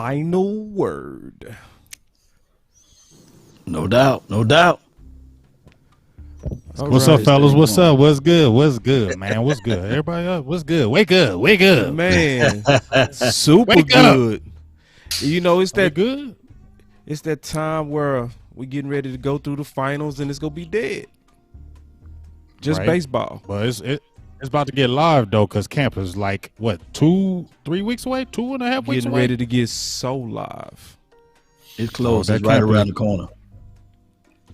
final word. No doubt. No doubt. What's up, fellas? What's up? What's good? What's good, man? What's good? Everybody up? What's good? Wake up. Wake up. Man, super Wake up. good. You know, it's that good. It's that time where we getting ready to go through the finals and it's going to be dead. Just Right. baseball. But it's about to get live, though, because camp is like, what, 2-3 weeks away? 2.5 weeks Getting away? ready to get so live. It's close. that It's right camp around is- the corner.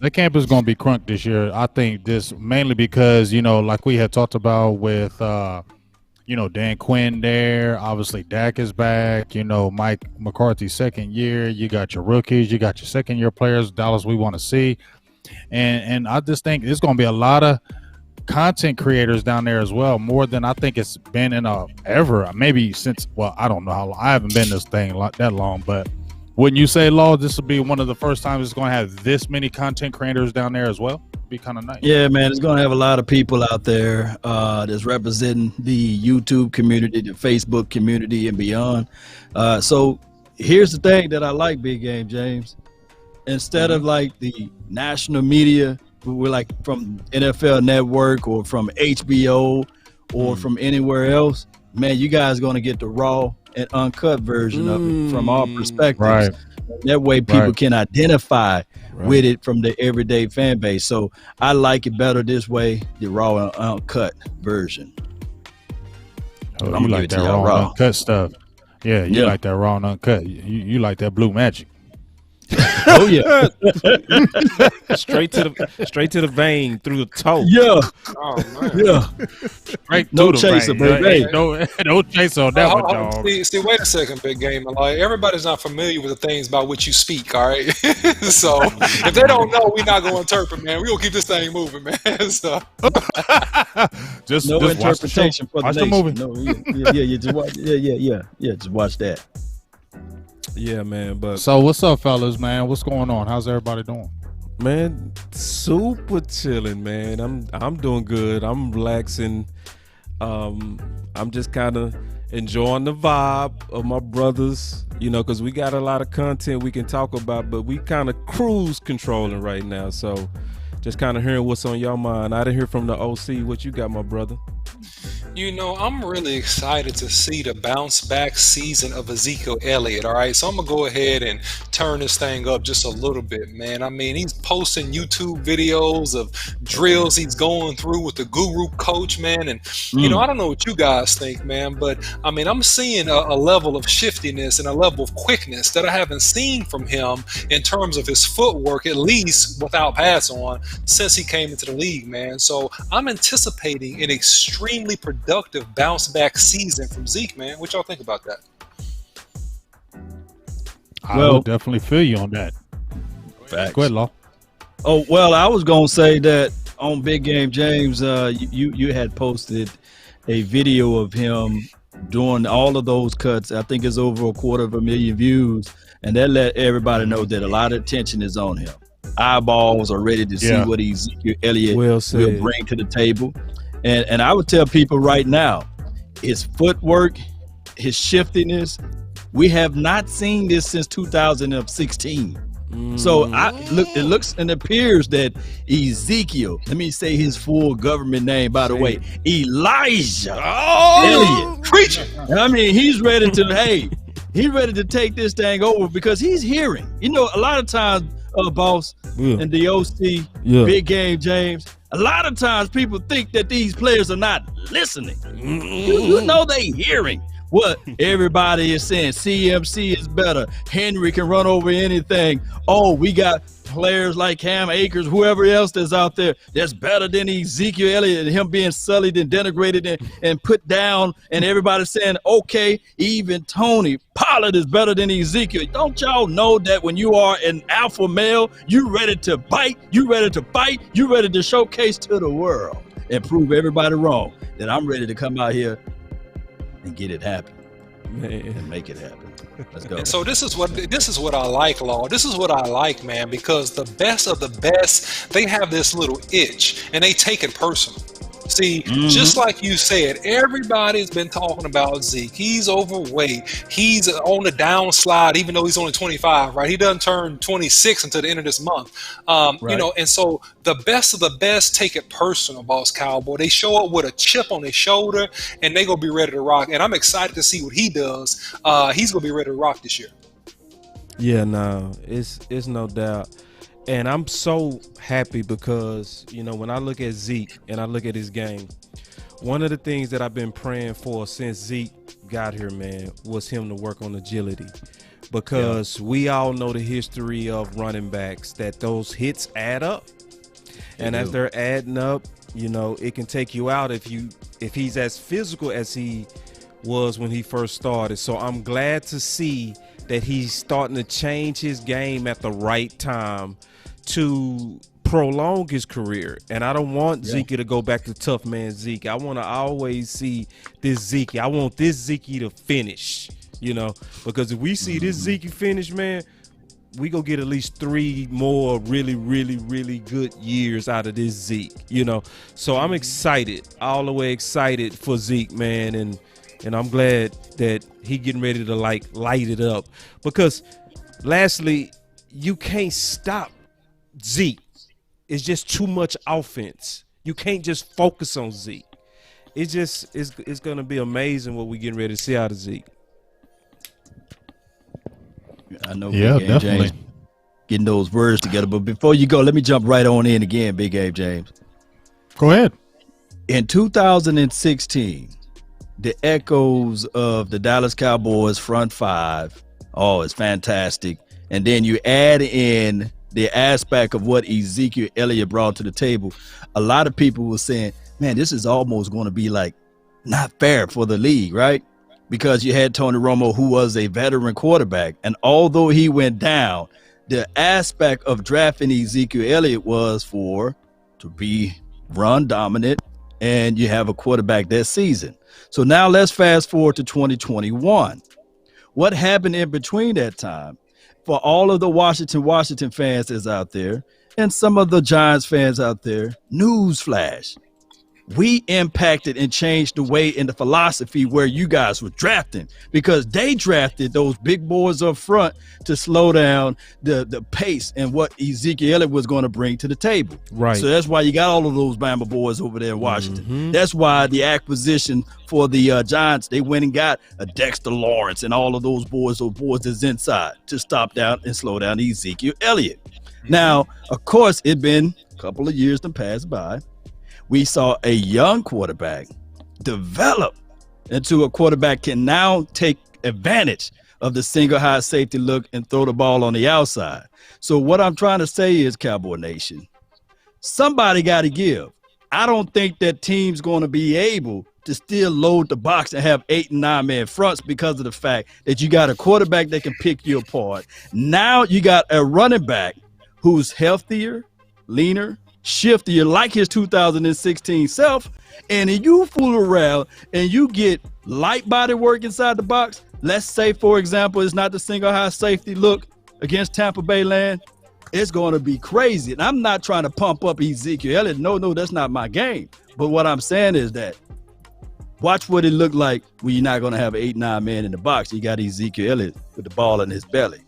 The camp is going to be crunk this year. I think this mainly because, you know, like we had talked about with, you know, Dan Quinn there. Obviously, Dak is back. You know, Mike McCarthy's second year. You got your rookies. You got your second-year players, Dallas, we want to see. And I just think there's going to be a lot of content creators down there as well, more than I think it's been in ever. Maybe since, well, I don't know how long. I haven't been in this thing that long, but wouldn't you say, Law, this will be one of the first times it's going to have this many content creators down there as well? Be kind of nice. Yeah, man, it's going to have a lot of people out there that's representing the YouTube community, the Facebook community, and beyond. So here's the thing that I like, Big Game James. Instead of like the national media, we're like from NFL Network or from HBO or from anywhere else, man, you guys going to get the raw and uncut version of it from our perspectives. Right. That way people Right. can identify with it from the everyday fan base. So I like it better this way, the raw and uncut version. Oh, I'm you gonna like give it to that y'all raw and raw. uncut stuff. Yeah, you Yeah. like that raw and uncut. You like that blue magic. Oh yeah. Straight to the vein, through the toe. Yeah. Oh man. Yeah. Right No to the chaser, vein. baby. No chaser on that one, dog. See, wait a second, Big Game. Like, everybody's not familiar with the things about which you speak, all right? So if they don't know, we're not going to interpret, man. We're going to keep this thing moving, man. So Just No just watch the show. interpretation for the Watch the nation. movie. No, yeah, just watch. Yeah, just watch that. Yeah, man. But So what's up, fellas, man? What's going on? How's everybody doing? man, super chilling, man. I'm doing good. I'm relaxing. I'm just kind of enjoying the vibe of my brothers, you know, because we got a lot of content we can talk about, but we kind of cruise controlling right now. So just kind of hearing what's on your mind. I didn't hear from the OC. What you got, my brother? You know, I'm really excited to see the bounce back season of Ezekiel Elliott. All right, so I'm gonna go ahead and turn this thing up just a little bit, man. I mean, he's posting YouTube videos of drills he's going through with the guru coach, man. And you know, I don't know what you guys think, man, but I mean, I'm seeing a level of shiftiness and a level of quickness that I haven't seen from him in terms of his footwork, at least without pads on, since he came into the league, man. So I'm anticipating an extremely productive bounce back season from Zeke, man. What y'all think about that? I Well- will definitely feel you on that. Facts. Go ahead, Law. Oh well, I was gonna say that on Big Game James, you had posted a video of him doing all of those cuts. I think it's over 250,000 views, and that let everybody know that a lot of attention is on him. Eyeballs are ready to see Yeah. what Ezekiel Elliott Well will said. bring to the table. And I would tell people right now, his footwork, his shiftiness, we have not seen this since 2016. So it looks and appears that Ezekiel, let me say his full government name, by the way, Elijah Elliott. Preach it. I mean, he's ready to, he's ready to take this thing over because he's hearing. You know, a lot of times, Boss and the OC, Big Game James, a lot of times people think that these players are not listening. You know they hearing what everybody is saying. CMC is better. Henry can run over anything. Oh, we got players like Cam Akers, whoever else that's out there that's better than Ezekiel Elliott, and him being sullied and denigrated and put down, and everybody saying, okay, even Tony Pollard is better than Ezekiel. Don't y'all know that when you are an alpha male, you ready to bite, you ready to fight, you ready to showcase to the world and prove everybody wrong, that I'm ready to come out here and get it happen, and make it happen. Let's go. And so this is what I like, Law. This is what I like, man, because the best of the best, they have this little itch and they take it personal. See, just like you said, everybody's been talking about Zeke. He's overweight. He's on the downslide, even though he's only 25, right? He doesn't turn 26 until the end of this month. And so the best of the best take it personal, Boss Cowboy. They show up with a chip on their shoulder, and they're going to be ready to rock. And I'm excited to see what he does. He's going to be ready to rock this year. Yeah, no, it's no doubt. And I'm so happy because, when I look at Zeke and I look at his game, one of the things that I've been praying for since Zeke got here, man, was him to work on agility. Because we all know the history of running backs, that those hits add up. And as they're adding up, it can take you out if he's as physical as he was when he first started. So I'm glad to see that he's starting to change his game at the right time to prolong his career. And I don't want Zeke to go back to tough man Zeke. I want to always see this Zeke. I want this Zeke to finish, because if we see this Zeke finish, man, we go get at least 3 more really, really, really good years out of this Zeke, So I'm excited, all the way excited for Zeke, man. And I'm glad that he getting ready to light it up, because lastly, you can't stop Zeke. It's just too much offense. You can't just focus on Zeke. It's going to be amazing what we're getting ready to see out of Zeke. I know. Yeah, Big Game definitely. James getting those words together. But before you go, let me jump right on in again, Big Game James. Go ahead. In 2016, the echoes of the Dallas Cowboys front five, it's fantastic. And then you add in the aspect of what Ezekiel Elliott brought to the table. A lot of people were saying, man, this is almost going to be like not fair for the league, right? Because you had Tony Romo, who was a veteran quarterback. And although he went down, the aspect of drafting Ezekiel Elliott was to be run dominant, and you have a quarterback that season. So now let's fast forward to 2021. What happened in between that time? For all of the Washington fans that's out there, and some of the Giants fans out there, newsflash. We impacted and changed the way in the philosophy where you guys were drafting, because they drafted those big boys up front to slow down the pace and what Ezekiel Elliott was going to bring to the table. Right. So that's why you got all of those Bama boys over there in Washington. That's why the acquisition for the Giants, they went and got a Dexter Lawrence and all of those boys that's inside to stop down and slow down Ezekiel Elliott. Now, of course, it's been a couple of years to pass by. We saw a young quarterback develop into a quarterback can now take advantage of the single high safety look and throw the ball on the outside. So what I'm trying to say is, Cowboy Nation, somebody got to give. I don't think that team's going to be able to still load the box and have 8 and 9 man fronts because of the fact that you got a quarterback that can pick you apart. Now you got a running back who's healthier, leaner, shiftier, like his 2016 self, and if you fool around and you get light body work inside the box, let's say, for example, it's not the single high safety look against Tampa Bay land, it's going to be crazy. And I'm not trying to pump up Ezekiel Elliott. No, that's not my game. But what I'm saying is that watch what it looked like when you're not going to have an 8-9 man in the box. You got Ezekiel Elliott with the ball in his belly.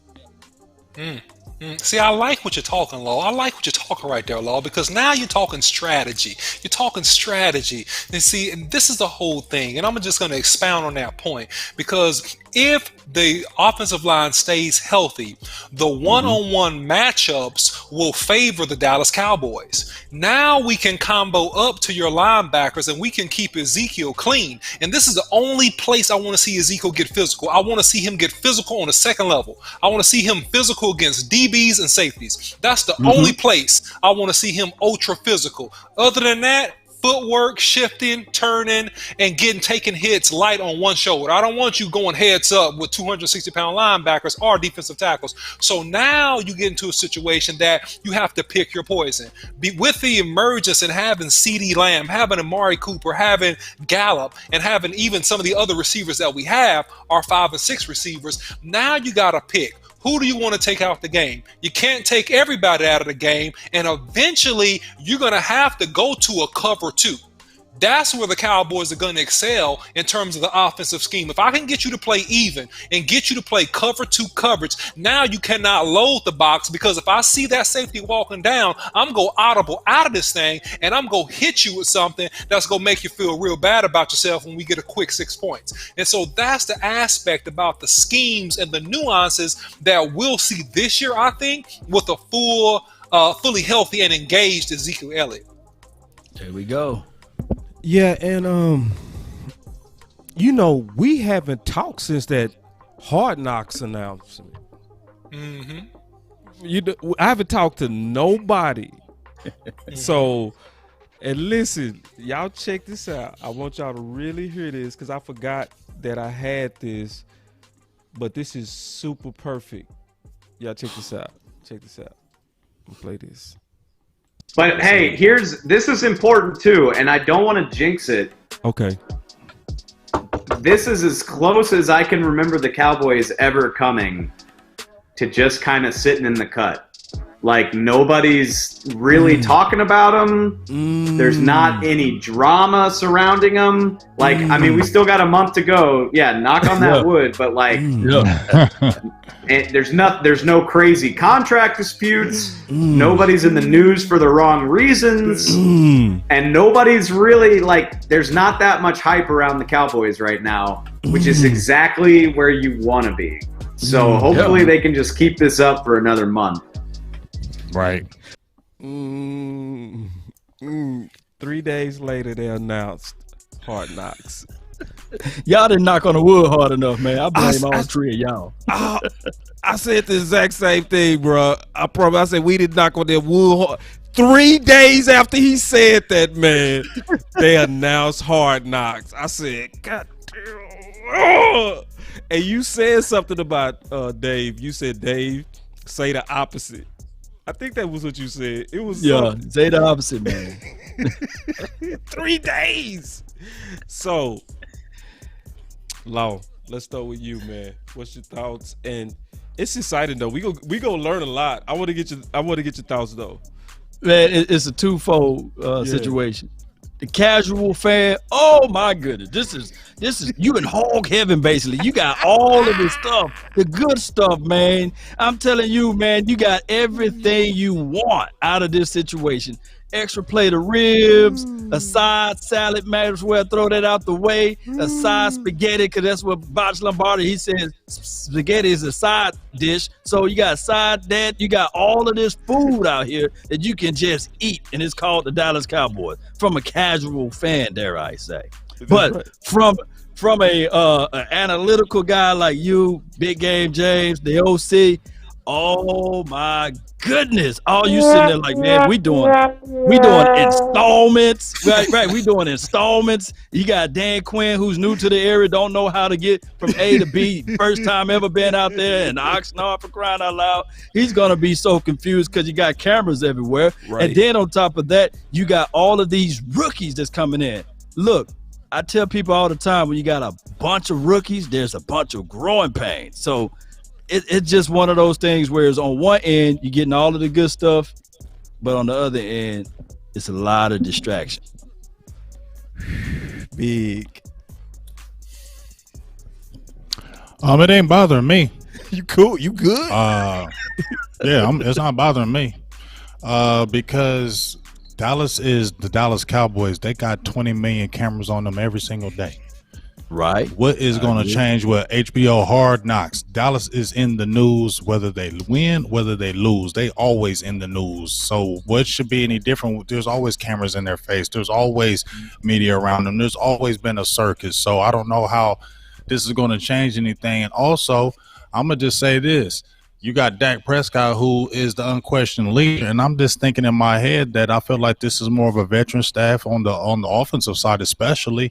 See, I like what you're talking, Law. I like what you're talking right there, Law, because now you're talking strategy. You're talking strategy. And see, and this is the whole thing. And I'm just going to expound on that point, because if the offensive line stays healthy, the one-on-one matchups will favor the Dallas Cowboys. Now we can combo up to your linebackers and we can keep Ezekiel clean. And this is the only place I want to see Ezekiel get physical. I want to see him get physical on the second level. I want to see him physical against DBs and safeties. That's the only place I want to see him ultra physical. Other than that, footwork, shifting, turning, and taking hits light on one shoulder. I don't want you going heads up with 260-pound linebackers or defensive tackles. So now you get into a situation that you have to pick your poison. With the emergence and having CeeDee Lamb, having Amari Cooper, having Gallup, and having even some of the other receivers that we have, our 5 and 6 receivers, now you got to pick. Who do you want to take out the game? You can't take everybody out of the game, and eventually you're going to have to go to a cover 2. That's where the Cowboys are going to excel in terms of the offensive scheme. If I can get you to play even and get you to play cover 2 coverage, now you cannot load the box, because if I see that safety walking down, I'm going to audible out of this thing and I'm going to hit you with something that's going to make you feel real bad about yourself when we get a quick 6 points. And so that's the aspect about the schemes and the nuances that we'll see this year, I think, with a fully healthy and engaged Ezekiel Elliott. There we go. Yeah, and we haven't talked since that Hardknocks announcement. Mm-hmm. I haven't talked to nobody. So, and listen, y'all check this out. I want y'all to really hear this, because I forgot that I had this, but this is super perfect. Y'all check this out. Check this out. I'm gonna play this. But hey, this is important too, and I don't want to jinx it. Okay. This is as close as I can remember the Cowboys ever coming to just kind of sitting in the cut. Like, nobody's really talking about them. There's not any drama surrounding them. Like, I mean, we still got a month to go. Yeah, knock on that wood. But like, there's no crazy contract disputes. Nobody's in the news for the wrong reasons. And nobody's really, like, there's not that much hype around the Cowboys right now, which is exactly where you want to be. So hopefully they can just keep this up for another month. Right. 3 days later, they announced Hardknocks. Y'all didn't knock on the wood hard enough, man. I blame all 3 of y'all. I said the exact same thing, bro. I promise. I said we didn't knock on that wood hard. 3 days after he said that, man, they announced Hardknocks. I said, God damn. And you said something about Dave. You said, Dave, say the opposite. I think that was what you said. It was say the opposite, man. 3 days. So, Law, let's start with you, man. What's your thoughts? And it's exciting though. We gonna learn a lot. I want to get your thoughts though. Man, it's a twofold situation. The casual fan, oh my goodness, this is you in hog heaven basically. You got all of the stuff, the good stuff, man. I'm telling you, man, you got everything you want out of this situation. Extra plate of ribs, a side salad, might as well throw that out the way. A side spaghetti, because that's what Botch Lombardi, he says spaghetti is a side dish. So you got you got all of this food out here that you can just eat, and it's called the Dallas Cowboys, from a casual fan, dare I say. But from a analytical guy like you, Big Game James, the OC, oh my goodness! All you sitting there like, man, we doing installments, right? We doing installments. You got Dan Quinn, who's new to the area, don't know how to get from A to B, first time ever been out there in Oxnard, for crying out loud. He's gonna be so confused because you got cameras everywhere, and then on top of that, you got all of these rookies that's coming in. Look, I tell people all the time, when you got a bunch of rookies, there's a bunch of growing pains. So it's just one of those things where it's on one end, you're getting all of the good stuff, but on the other end, it's a lot of distraction. Big. It ain't bothering me. You cool? You good? Yeah, it's not bothering me. Because Dallas is the Dallas Cowboys. They got 20 million cameras on them every single day. Right. What is going to change with HBO Hardknocks? Dallas is in the news, whether they win, whether they lose. They always in the news. So what should be any different? There's always cameras in their face. There's always media around them. There's always been a circus. So I don't know how this is going to change anything. And also, I'm going to just say this. You got Dak Prescott, who is the unquestioned leader, and I'm just thinking in my head that I feel like this is more of a veteran staff on the offensive side, especially.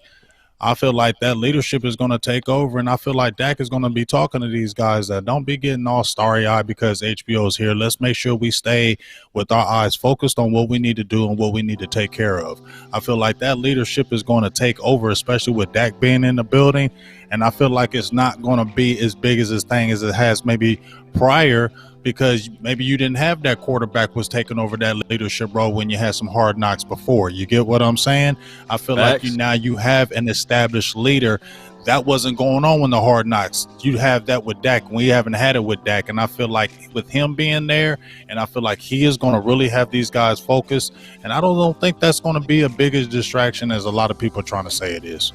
I feel like that leadership is going to take over, and I feel like Dak is going to be talking to these guys that don't be getting all starry-eyed because HBO is here. Let's make sure we stay with our eyes focused on what we need to do and what we need to take care of. I feel like that leadership is going to take over, especially with Dak being in the building, and I feel like it's not going to be as big as this thing as it has maybe prior because maybe you didn't have that quarterback was taking over that leadership role when you had some hard knocks before. You get what I'm saying? I feel like you have an established leader. That wasn't going on when the hard knocks. You have that with Dak. We haven't had it with Dak. And I feel like with him being there, and I feel like he is going to really have these guys focused. And I don't think that's going to be a big distraction as a lot of people are trying to say it is.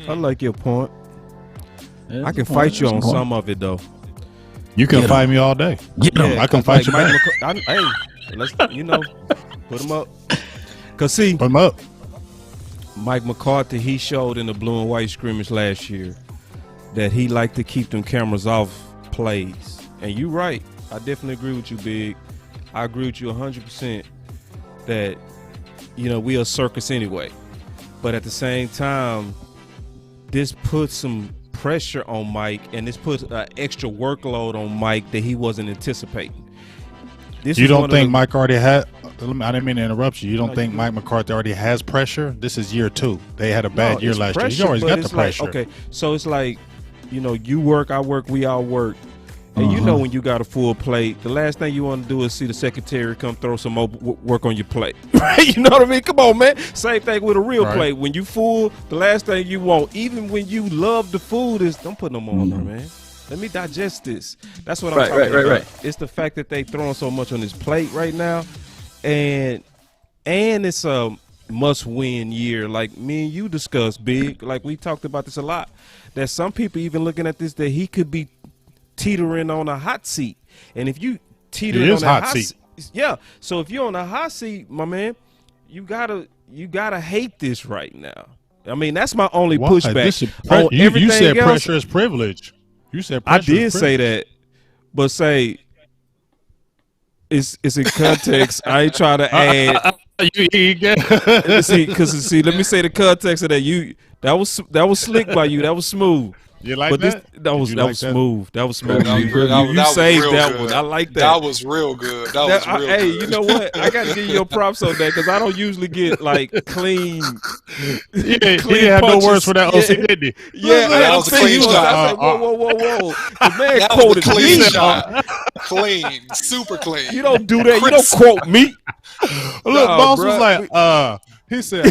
I like your point. I can fight you on some of it, though. You can fight me all day. I can fight you back. Hey, let's, put him up. Because, see, put him up. Mike McCarthy, he showed in the blue and white scrimmage last year that he liked to keep them cameras off plays. And you're right. I definitely agree with you, Big. I agree with you 100% that, we are a circus anyway. But at the same time, this puts some pressure on Mike, and this puts an extra workload on Mike that he wasn't anticipating. You don't think Mike already had? I didn't mean to interrupt you. You don't think Mike McCarthy already has pressure? This is year 2. They had a bad year last year. You always got the pressure. Okay, so it's like, you work, I work, we all work. And when you got a full plate, the last thing you want to do is see the secretary come throw some more work on your plate. Right? You know what I mean? Come on, man. Same thing with a real plate. When you full, the last thing you want, even when you love the food, is don't put no more on there, man. Let me digest this. That's what I'm talking about. Right. It's the fact that they throwing so much on his plate right now, and it's a must-win year. Like me and you discussed, Big. Like we talked about this a lot. That some people even looking at this that he could be teetering on a hot seat, and if you teetering on a hot seat, So if you're on a hot seat, my man, you gotta hate this right now. I mean, that's my only pushback. You said pressure is privilege. You said I did say that, but say it's in context. I ain't trying to add. See, let me say the context of that. That was slick by you. That was smooth. You like that? That was smooth. That was smooth. You saved that one. I like that. That was real good. Hey, you know what? I got to give you your props on that because I don't usually get like clean. He didn't have no words for that OC, did he? Yeah, that was a clean shot. I said, whoa. The man that quoted was a clean me. shot. Clean, super clean. You don't do that. You don't quote me. Look, Boss was like, he said,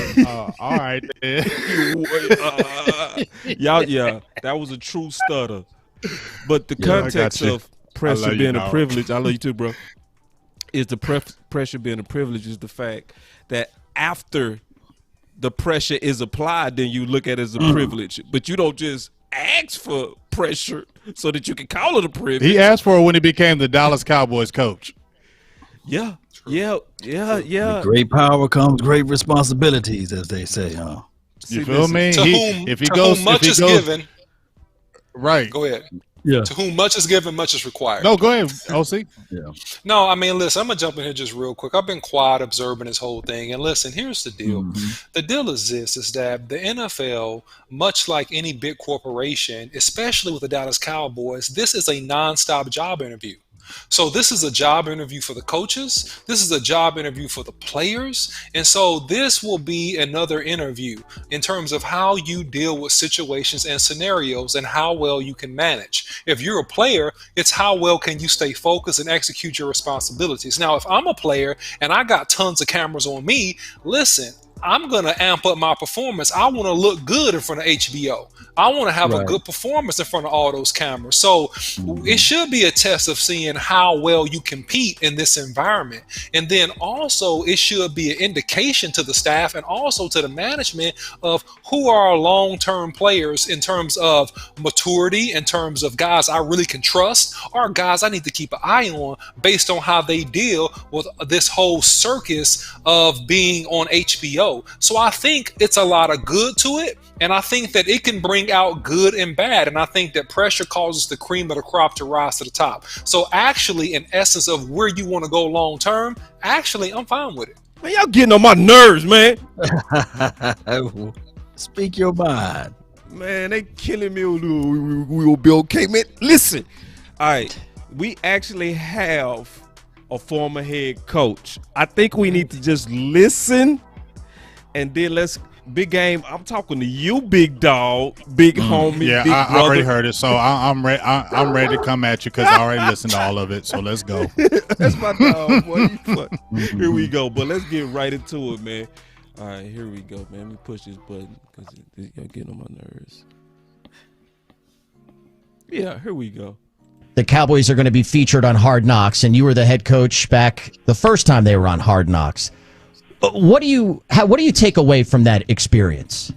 all right. That was a true stutter. But the context of pressure being a privilege, I love you too, bro, is the pressure being a privilege is the fact that after the pressure is applied, then you look at it as a privilege. But you don't just ask for pressure so that you can call it a privilege. He asked for it when he became the Dallas Cowboys coach. Yeah. With great power comes great responsibilities, as they say, huh? You feel me? If he goes, much is given. Right. Go ahead. Yeah. To whom much is given, much is required. No, go ahead, OC. Yeah. No, I mean, listen, I'm going to jump in here just real quick. I've been quiet observing this whole thing. And listen, here's the deal. The deal is this, is that the NFL, much like any big corporation, especially with the Dallas Cowboys, this is a nonstop job interview. So this is a job interview for the coaches. This is a job interview for the players. And so this will be another interview in terms of how you deal with situations and scenarios and how well you can manage. If you're a player, it's how well can you stay focused and execute your responsibilities. Now, if I'm a player and I got tons of cameras on me, listen, I'm going to amp up my performance. I want to look good in front of HBO. I want to have a good performance in front of all those cameras. So it should be a test of seeing how well you compete in this environment. And then also it should be an indication to the staff and also to the management of who are our long-term players in terms of maturity, in terms of guys I really can trust, or guys I need to keep an eye on based on how they deal with this whole circus of being on HBO. So I think it's a lot of good to it. And I think that it can bring out good and bad. And I think that pressure causes the cream of the crop to rise to the top. So actually, in essence of where you want to go long term, actually, I'm fine with it. Man, y'all getting on my nerves, man. Speak your mind. Man, they killing me. We will be okay, man. Listen. All right. We actually have a former head coach. I think we need to just listen and then let's Big game. I'm talking to you, big dog, big homie. Yeah, big I brother. already heard it, so I'm ready. I'm ready to come at you because I already listened to all of it. So let's go. That's my dog, boy. Here we go. But let's get right into it, man. All right, here we go, man. Let me push this button because y'all getting on my nerves. Yeah, here we go. The Cowboys are going to be featured on Hard Knocks, and you were the head coach back the first time they were on Hard Knocks. What do you take away from that experience?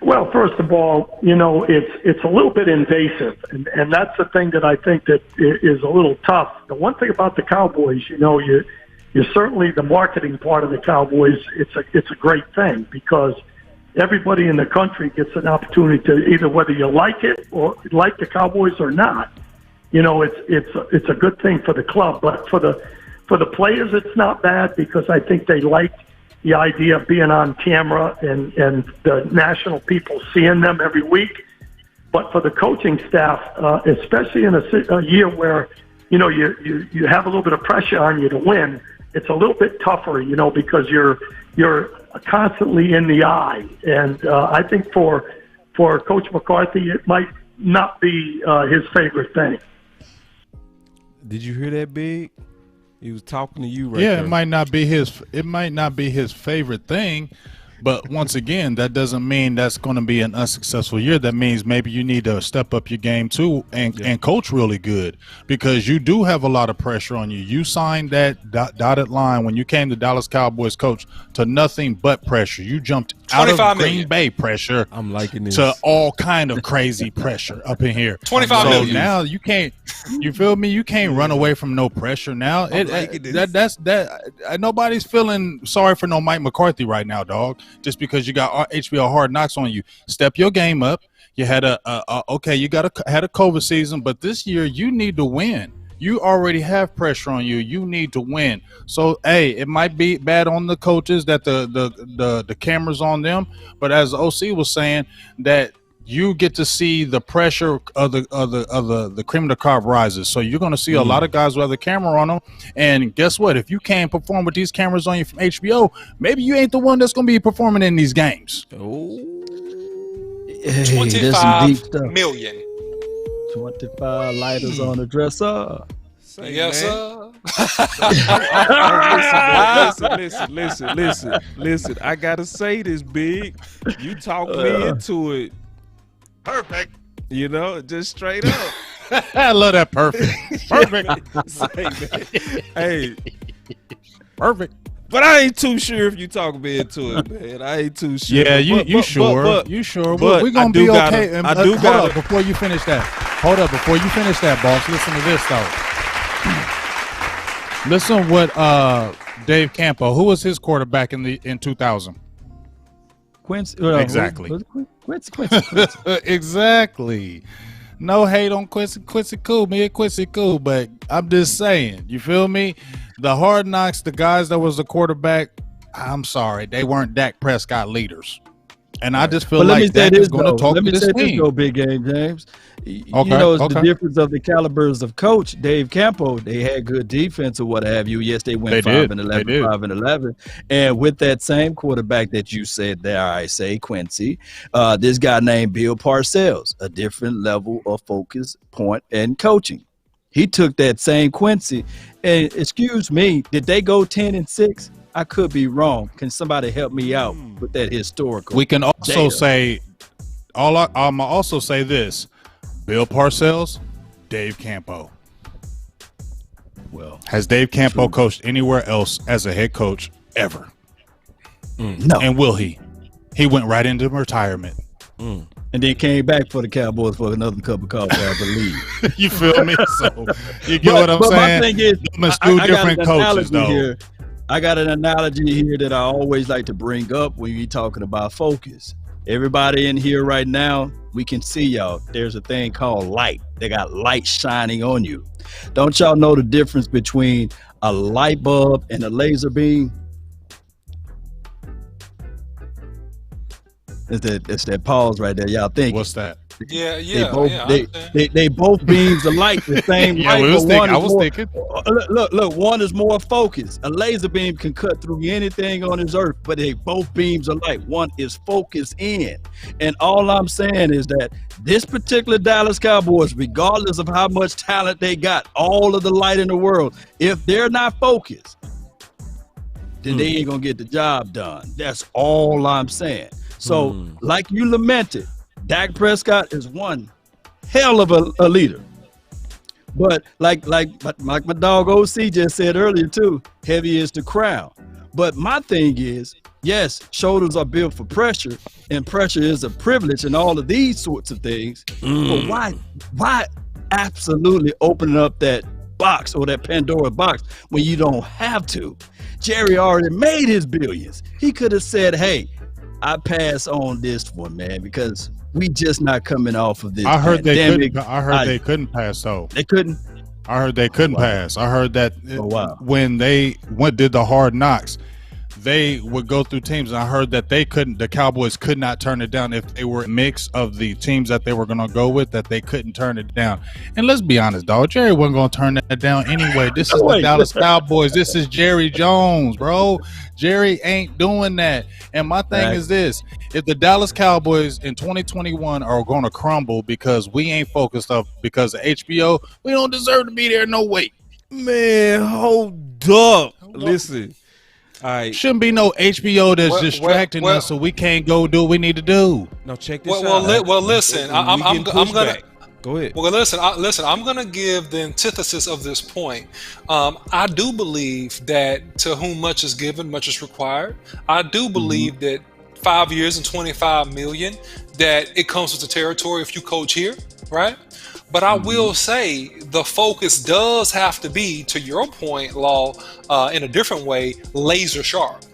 Well, first of all, it's a little bit invasive, and that's the thing that I think that is a little tough. The one thing about the Cowboys, you're certainly the marketing part of the Cowboys. It's a great thing because everybody in the country gets an opportunity to either whether you like it or like the Cowboys or not. It's a good thing for the club, but for the players, it's not bad because I think they like the idea of being on camera and the national people seeing them every week. But for the coaching staff, especially in a year where you have a little bit of pressure on you to win, it's a little bit tougher, because you're constantly in the eye. And I think for Coach McCarthy, it might not be his favorite thing. Did you hear that, Big? He was talking to you right there. there. It might not be his favorite thing, but once again, that doesn't mean that's going to be an unsuccessful year. That means maybe you need to step up your game too and coach really good because you do have a lot of pressure on you. You signed that dotted line when you came to Dallas Cowboys, coach, to nothing but pressure. You jumped out of Green Bay pressure. I'm liking this. To all kind of crazy pressure up in here. 25 so million. Now you can't. You feel me? You can't run away from no pressure now. Nobody's feeling sorry for no Mike McCarthy right now, dog. Just because you got HBO Hard Knocks on you, step your game up. You had had a COVID season, but this year you need to win. You already have pressure on you. You need to win. So, hey, it might be bad on the coaches that the cameras on them, but as the OC was saying, that you get to see the pressure of the cream of the crop rises. So you're going to see a lot of guys with the camera on them. And guess what? If you can't perform with these cameras on you from HBO, maybe you ain't the one that's going to be performing in these games. Hey, 25 million. 25 lighters on the dresser. Yes, sir. Listen. I gotta say this, Big. You talk me into it. Perfect. Just straight up. I love that. Perfect. Hey, perfect. But I ain't too sure if you talk me into it, man. I ain't too sure. Yeah, you sure? You sure? We're gonna be okay. Hold up before you finish that. Boss. Listen to this though. Listen what Dave Campo, who was his quarterback in 2000? Quincy. Exactly. Quincy. Exactly. No hate on Quincy. Quincy cool, man. Quincy cool, but I'm just saying, you feel me? The Hard Knocks, the guys that was the quarterback, I'm sorry, they weren't Dak Prescott leaders. And I just feel like Dak is going to talk to this team. Let me say this, big game, James. The difference of the calibers of coach Dave Campo. They had good defense or what have you. Yes, they went 5-11. And with that same quarterback that you said there, I say Quincy, this guy named Bill Parcells, a different level of focus, point, and coaching. He took that same Quincy, and excuse me, did they go 10-6? I could be wrong. Can somebody help me out with that historical? We can also say, I'm also say this: Bill Parcells, Dave Campo. Well, has Dave Campo coached anywhere else as a head coach ever? No. And will he? He went right into retirement. And then came back for the Cowboys for another cup of coffee, I believe. You feel me? So you get what I'm saying? My thing is, I different coaches, though. Here. I got an analogy here that I always like to bring up when you're talking about focus. Everybody in here right now, we can see y'all. There's a thing called light. They got light shining on you. Don't y'all know the difference between a light bulb and a laser beam? It's that pause right there. Y'all think. What's that? They both beams alike, the same light. I was thinking. Look, one is more focused. A laser beam can cut through anything on this earth, but they both beams alike. One is focused in. And all I'm saying is that this particular Dallas Cowboys, regardless of how much talent they got, all of the light in the world, if they're not focused, then they ain't gonna get the job done. That's all I'm saying. So, like you lamented, Dak Prescott is one hell of a leader. But like my dog OC just said earlier too, heavy is the crown. But my thing is, yes, shoulders are built for pressure, and pressure is a privilege and all of these sorts of things. But why absolutely opening up that box or that Pandora box when you don't have to? Jerry already made his billions. He could have said, hey, I pass on this one, man, because we just not coming off of this. I heard they couldn't pass though. They couldn't. I heard they couldn't pass. I heard that when they did the Hard Knocks, they would go through teams, and I heard that the Cowboys could not turn it down if they were a mix of the teams that they were going to go with, that they couldn't turn it down. And let's be honest, dog, Jerry wasn't going to turn that down anyway. This is the Dallas Cowboys. This is Jerry Jones, bro. Jerry ain't doing that. And my thing is this: if the Dallas Cowboys in 2021 are going to crumble because we ain't focused up because of HBO, we don't deserve to be there, no way. Man, hold up. Listen. All right. Shouldn't be no HBO that's distracting us, so we can't go do what we need to do. No, check this out. Listen, I'm gonna go ahead. Well, listen. I'm gonna give the antithesis of this point. I do believe that to whom much is given, much is required. I do believe that 5 years and $25 million, that it comes with the territory if you coach here, right? But I will say the focus does have to be, to your point, Law, in a different way, laser sharp.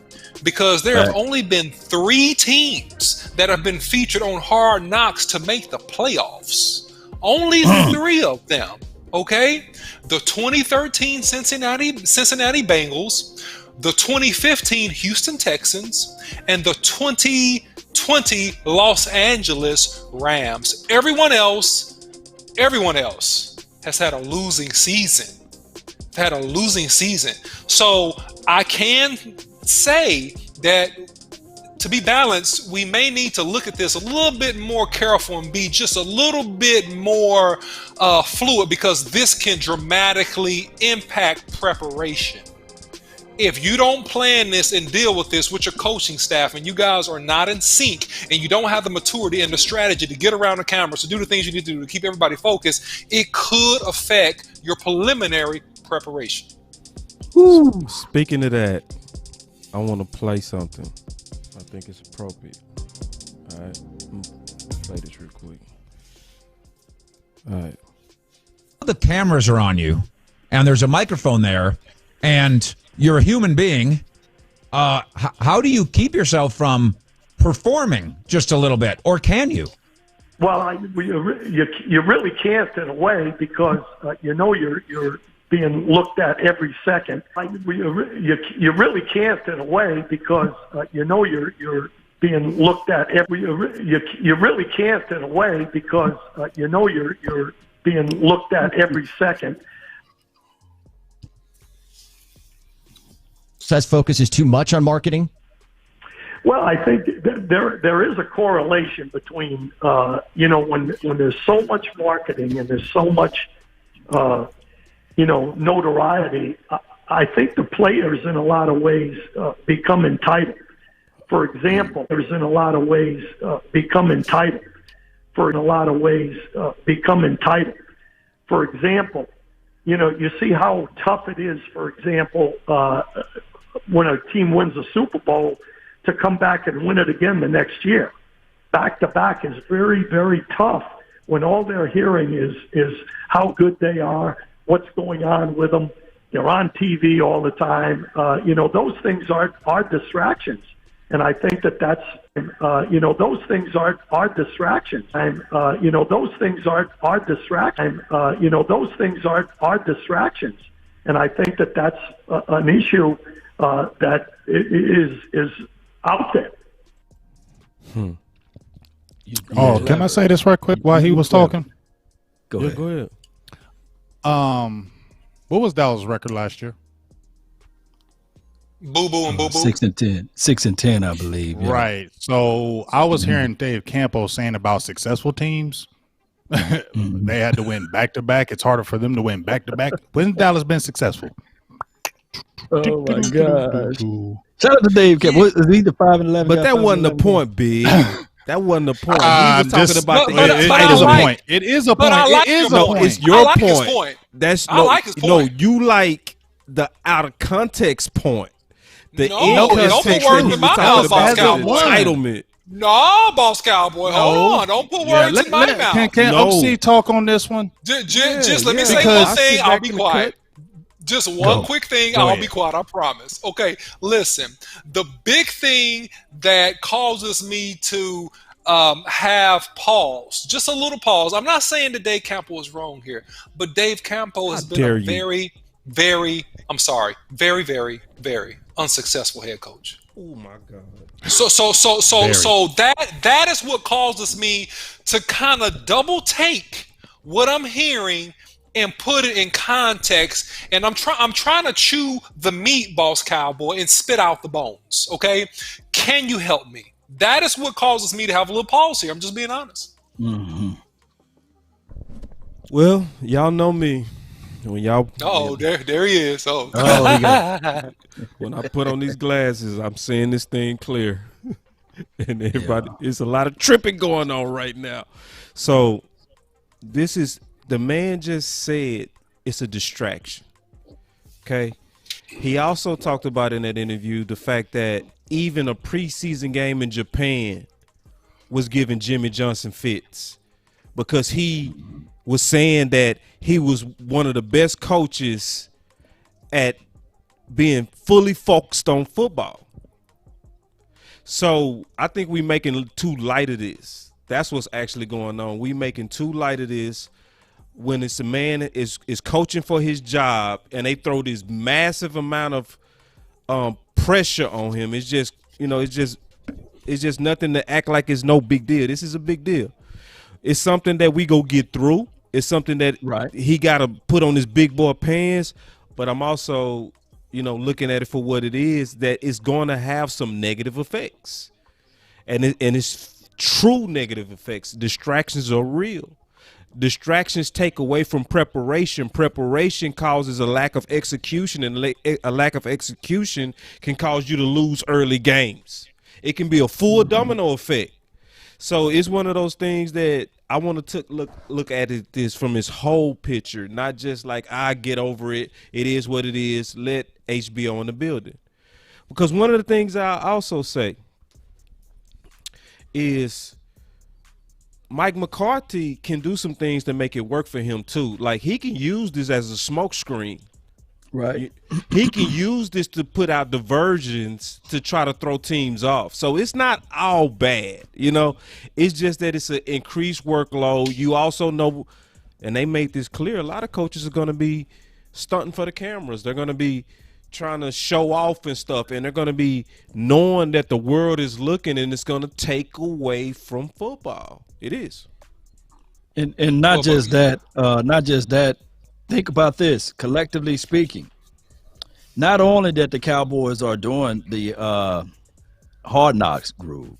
Because there have only been 3 teams that have been featured on Hard Knocks to make the playoffs. Only 3 of them, okay? The 2013 Cincinnati Bengals, the 2015 Houston Texans, and the 2020 Los Angeles Rams. Everyone else has had a losing season. So I can say that to be balanced, we may need to look at this a little bit more careful and be just a little bit more fluid, because this can dramatically impact preparation. If you don't plan this and deal with this with your coaching staff, and you guys are not in sync, and you don't have the maturity and the strategy to get around the cameras, to do the things you need to do to keep everybody focused, it could affect your preliminary preparation. Ooh. Speaking of that, I want to play something. I think it's appropriate. All right. Play this real quick. All right. The cameras are on you, and there's a microphone there, and you're a human being. How do you keep yourself from performing just a little bit, or can you? Well, you really can't in a way, because you're being looked at every second. You really can't in a way, because you're being looked at every. You really can't in a way, because you're being looked at every second. Says focus is too much on marketing? Well, I think there is a correlation between, when there's so much marketing and there's so much, notoriety. I think the players in a lot of ways become entitled. For example, become entitled. For example, you see how tough it is, for example, when a team wins a Super Bowl, to come back and win it again the next year. Back-to-back is very, very tough when all they're hearing is how good they are, what's going on with them. They're on TV all the time. Those things are distractions. And I think those things are distractions. Those things are distractions. And I think that's an issue that is out there. Can I say this right quick while he was talking? Go ahead. Go ahead. What was Dallas' record last year? Boo boo and boo boo. 6-10. 6-10, I believe. Yeah. Right. So I was hearing Dave Campo saying about successful teams. They had to win back to back. It's harder for them to win back to back. When's Dallas been successful? Oh my gosh! Shout out to Dave Campo. Is he the 5-11? But that wasn't the point, Big. That wasn't the point. We was talking about it is a point. It is a point. Like it is a point. It's your like point. His point. That's I like his point. No, you like the out of context point. The don't put words in my mouth, Boss Cowboy. Entitlement. No, Boss Cowboy. Hold on. Don't put words in my mouth. Can OC talk on this one? Just let me say one thing. I'll be quiet. Just one quick thing. I'll be quiet. I promise. Okay, listen. The big thing that causes me to have pause, just a little pause. I'm not saying that Dave Campo is wrong here, but Dave Campo has been a very, very unsuccessful head coach. Oh my God. So that is what causes me to kind of double take what I'm hearing and put it in context. And I'm trying to chew the meat, Boss Cowboy, and spit out the bones. Okay? Can you help me? That is what causes me to have a little pause here. I'm just being honest. Mm-hmm. Well, y'all know me. When y'all, there he is. When I put on these glasses, I'm seeing this thing clear. And everybody, it's a lot of tripping going on right now. So this is, the man just said it's a distraction. Okay. He also talked about in that interview the fact that even a preseason game in Japan was giving Jimmy Johnson fits because he was saying that he was one of the best coaches at being fully focused on football. So I think we making too light of this. That's what's actually going on. We making too light of this when it's a man is coaching for his job and they throw this massive amount of pressure on him. It's just, it's just nothing to act like it's no big deal. This is a big deal. It's something that we go get through. It's something that he got to put on his big boy pants. But I'm also, looking at it for what it is, that it's going to have some negative effects. And it's true negative effects. Distractions are real. Distractions take away from preparation. Preparation causes a lack of execution, and a lack of execution can cause you to lose early games. It can be a full domino effect. So it's one of those things that I want to look at this from his whole picture, not just like I get over it. It is what it is. Let HBO in the building. Because one of the things I also say is Mike McCarthy can do some things to make it work for him too. Like he can use this as a smoke screen. Right. He can use this to put out diversions to try to throw teams off. So it's not all bad, It's just that it's an increased workload. You also know, and they made this clear, a lot of coaches are going to be stunting for the cameras. They're going to be trying to show off and stuff, and they're going to be knowing that the world is looking, and it's going to take away from football. It is. And not just that. Think about this, collectively speaking. Not only that the Cowboys are doing the Hard Knocks group,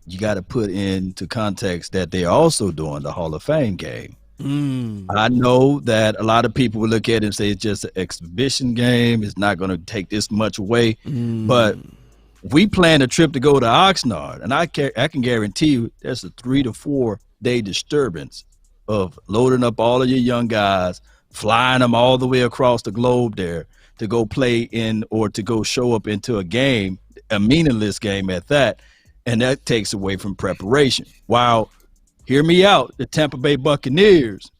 you got to put into context that they're also doing the Hall of Fame game. I know that a lot of people will look at it and say it's just an exhibition game. It's not going to take this much away. But we plan a trip to go to Oxnard, and I can guarantee you there's a 3 to 4 day disturbance of loading up all of your young guys, flying them all the way across the globe there to go play in or to go show up into a game, a meaningless game at that, and that takes away from preparation. While, hear me out, the Tampa Bay Buccaneers,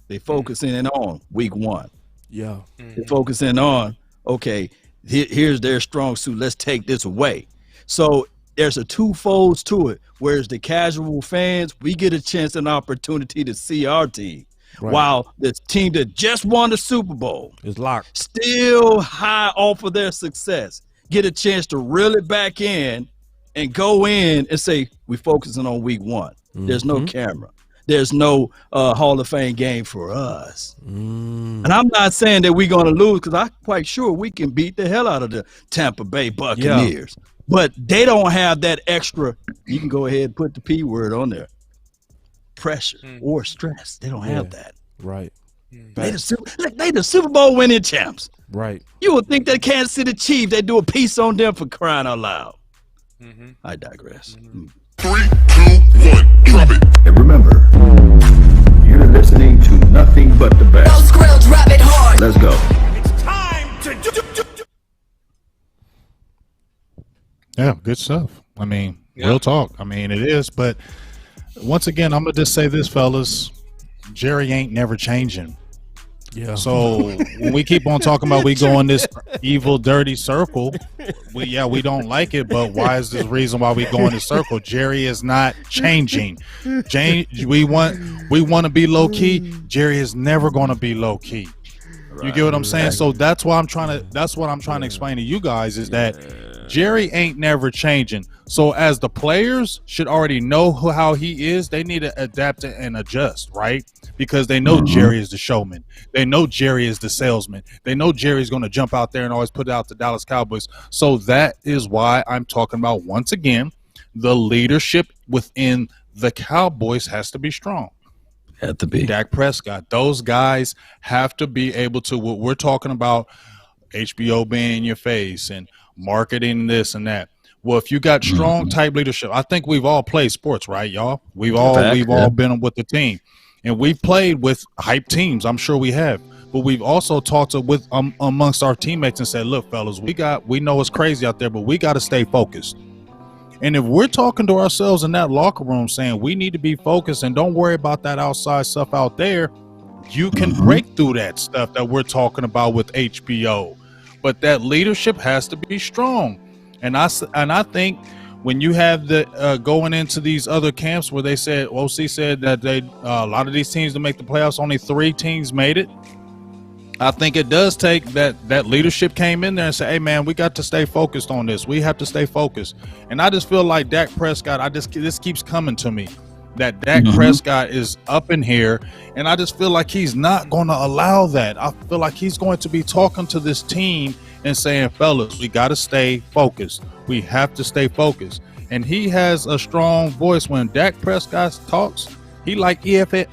they focusing in on week 1. Yeah. They're focusing on, okay, here's their strong suit. Let's take this away. So there's a two folds to it. Whereas the casual fans, we get a chance, an opportunity to see our team. Right. While the team that just won the Super Bowl is locked, still high off of their success, get a chance to reel it back in and go in and say, we're focusing on week 1. There's no camera. There's no Hall of Fame game for us. And I'm not saying that we're going to lose, because I'm quite sure we can beat the hell out of the Tampa Bay Buccaneers. Yeah. But they don't have that extra. You can go ahead and put the P word on there. Pressure or stress. They don't have that. Right. They the Super Bowl winning champs. Right. You would think that Kansas City Chiefs, they do a piece on them for crying out loud. I digress. 3, 2, 1, drop it. And remember, you're listening to nothing but the best. Boss Grill, drop it hard. Let's go. It's time to Yeah, good stuff. I mean, real talk. I mean, it is. But once again, I'm going to just say this, fellas. Jerry ain't never changing. Yeah. So when we keep on talking about we go in this evil, dirty circle, we don't like it. But why is this reason why we go in this circle? Jerry is not changing. We want to be low key. Jerry is never going to be low key. You get what I'm saying? So that's what I'm trying to explain to you guys is that Jerry ain't never changing. So as the players should already know how he is, they need to adapt and adjust, right? Because they know Jerry is the showman. They know Jerry is the salesman. They know Jerry's going to jump out there and always put out the Dallas Cowboys. So that is why I'm talking about, once again, the leadership within the Cowboys has to be strong. Have to be. Dak Prescott. Those guys have to be able to, what we're talking about, HBO being in your face and marketing this and that. Well, if you got strong type leadership, I think we've all played sports, right, y'all? We've all been with the team, and we've played with hype teams. I'm sure we have, but we've also talked with amongst our teammates and said, "Look, fellas, we know it's crazy out there, but we got to stay focused." And if we're talking to ourselves in that locker room saying we need to be focused and don't worry about that outside stuff out there, you can break through that stuff that we're talking about with HBO. But that leadership has to be strong. And I think when you have the going into these other camps where they said, OC said that a lot of these teams to make the playoffs, only 3 teams made it. I think it does take that leadership came in there and said, hey, man, we got to stay focused on this. We have to stay focused. And I just feel like Dak Prescott, this keeps coming to me, that Dak Prescott is up in here, and I just feel like he's not going to allow that. I feel like he's going to be talking to this team and saying, fellas, we got to stay focused. We have to stay focused. And he has a strong voice. When Dak Prescott talks, he like E.F. Hutton.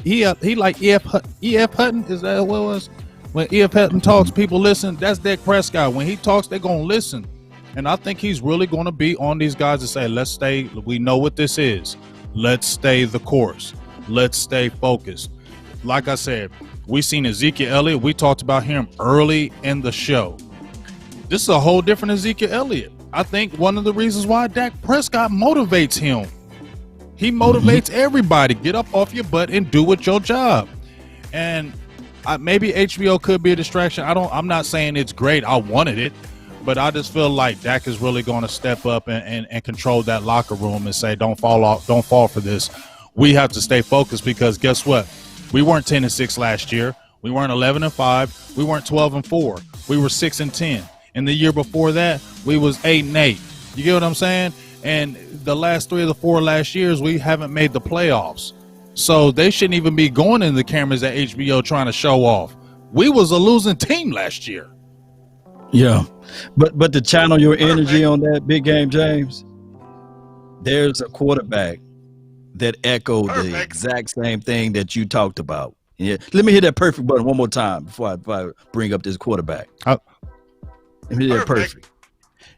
Is that what it was? When E.F. Hutton talks, people listen. That's Dak Prescott. When he talks, they're going to listen. And I think he's really going to be on these guys to say, let's stay. We know what this is. Let's stay the course. Let's stay focused. Like I said, we seen Ezekiel Elliott. We talked about him early in the show. This is a whole different Ezekiel Elliott. I think one of the reasons why Dak Prescott motivates him. He motivates everybody. Get up off your butt and do your job. And maybe HBO could be a distraction. I'm not saying it's great. I wanted it. But I just feel like Dak is really going to step up and control that locker room and say, don't fall for this. We have to stay focused, because guess what? We weren't 10-6 last year. We weren't 11-5. We weren't 12-4. We were 6-10. And the year before that, we was 8-8. You get what I'm saying? And the last 3 of the 4 last years, we haven't made the playoffs. So they shouldn't even be going in the cameras at HBO trying to show off. We was a losing team last year. Yeah. But to channel your energy on that big game, James, there's a quarterback that echoed the exact same thing that you talked about. Yeah. Let me hit that perfect button one more time before I bring up this quarterback. Let me hit that perfect.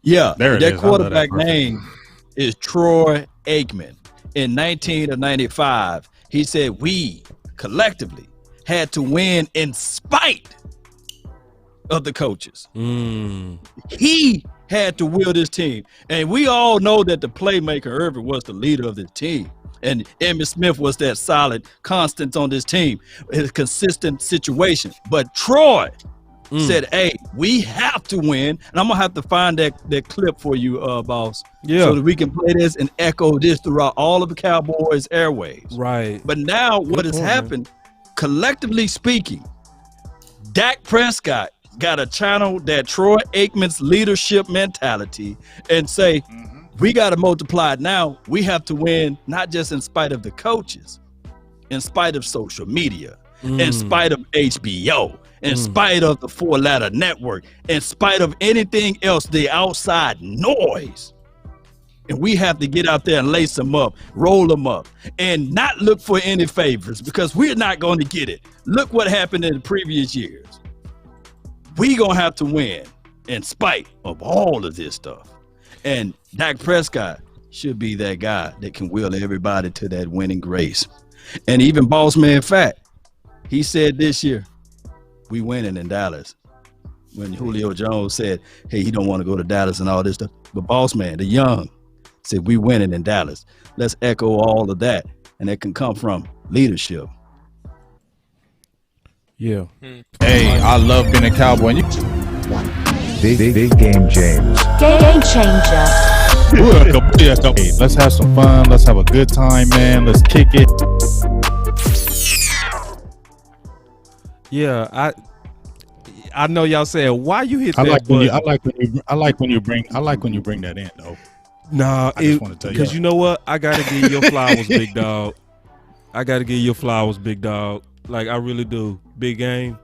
Yeah. That quarterback name is Troy Aikman. In 1995, he said we collectively had to win in spite of the coaches. He had to will this team. And we all know that the playmaker, Irvin, was the leader of the team. And Emmitt Smith was that solid constant on this team. It's a consistent situation. But Troy said, hey, we have to win. And I'm going to have to find that clip for you, boss. Yeah. So that we can play this and echo this throughout all of the Cowboys airways. Right. But now what has happened, collectively speaking, Dak Prescott got to channel that Troy Aikman's leadership mentality and say, We got to multiply it now. We have to win, not just in spite of the coaches, in spite of social media, in spite of HBO, in spite of the 4-ladder network, in spite of anything else, the outside noise. And we have to get out there and lace them up, roll them up, and not look for any favors because we're not going to get it. Look what happened in the previous years. We're going to have to win in spite of all of this stuff. And Dak Prescott should be that guy that can will everybody to that winning grace. And even Boss Man Fat, he said this year, we winning in Dallas. When Julio Jones said, hey, he don't want to go to Dallas and all this stuff. But Boss Man, the young, said we winning in Dallas. Let's echo all of that. And it can come from leadership. Yeah. Hey, I love being a Cowboy. Big game, James. Game changer. Hey, let's have some fun. Let's have a good time, man. Let's kick it. Yeah, I know y'all saying why you hit that button. I like when you bring that in though. Nah, I just want to tell you because you know what, I gotta give you your flowers, big dog. I gotta give you your flowers, big dog. Like I really do. Big game,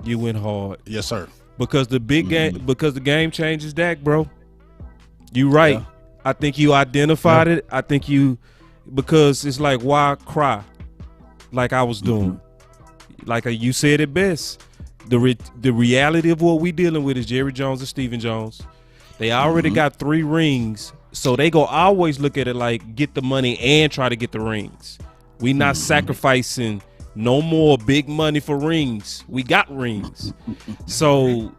you went hard. Yes, sir. Because the big game, because the game changes, Dak, bro. You right. Yeah. I think you identified it. I think you, because it's like, why cry like I was doing? Like you said it best. The reality of what we dealing with is Jerry Jones and Stephen Jones. They already got 3 rings, so they go always look at it like get the money and try to get the rings. We not sacrificing no more big money for rings. We got rings. So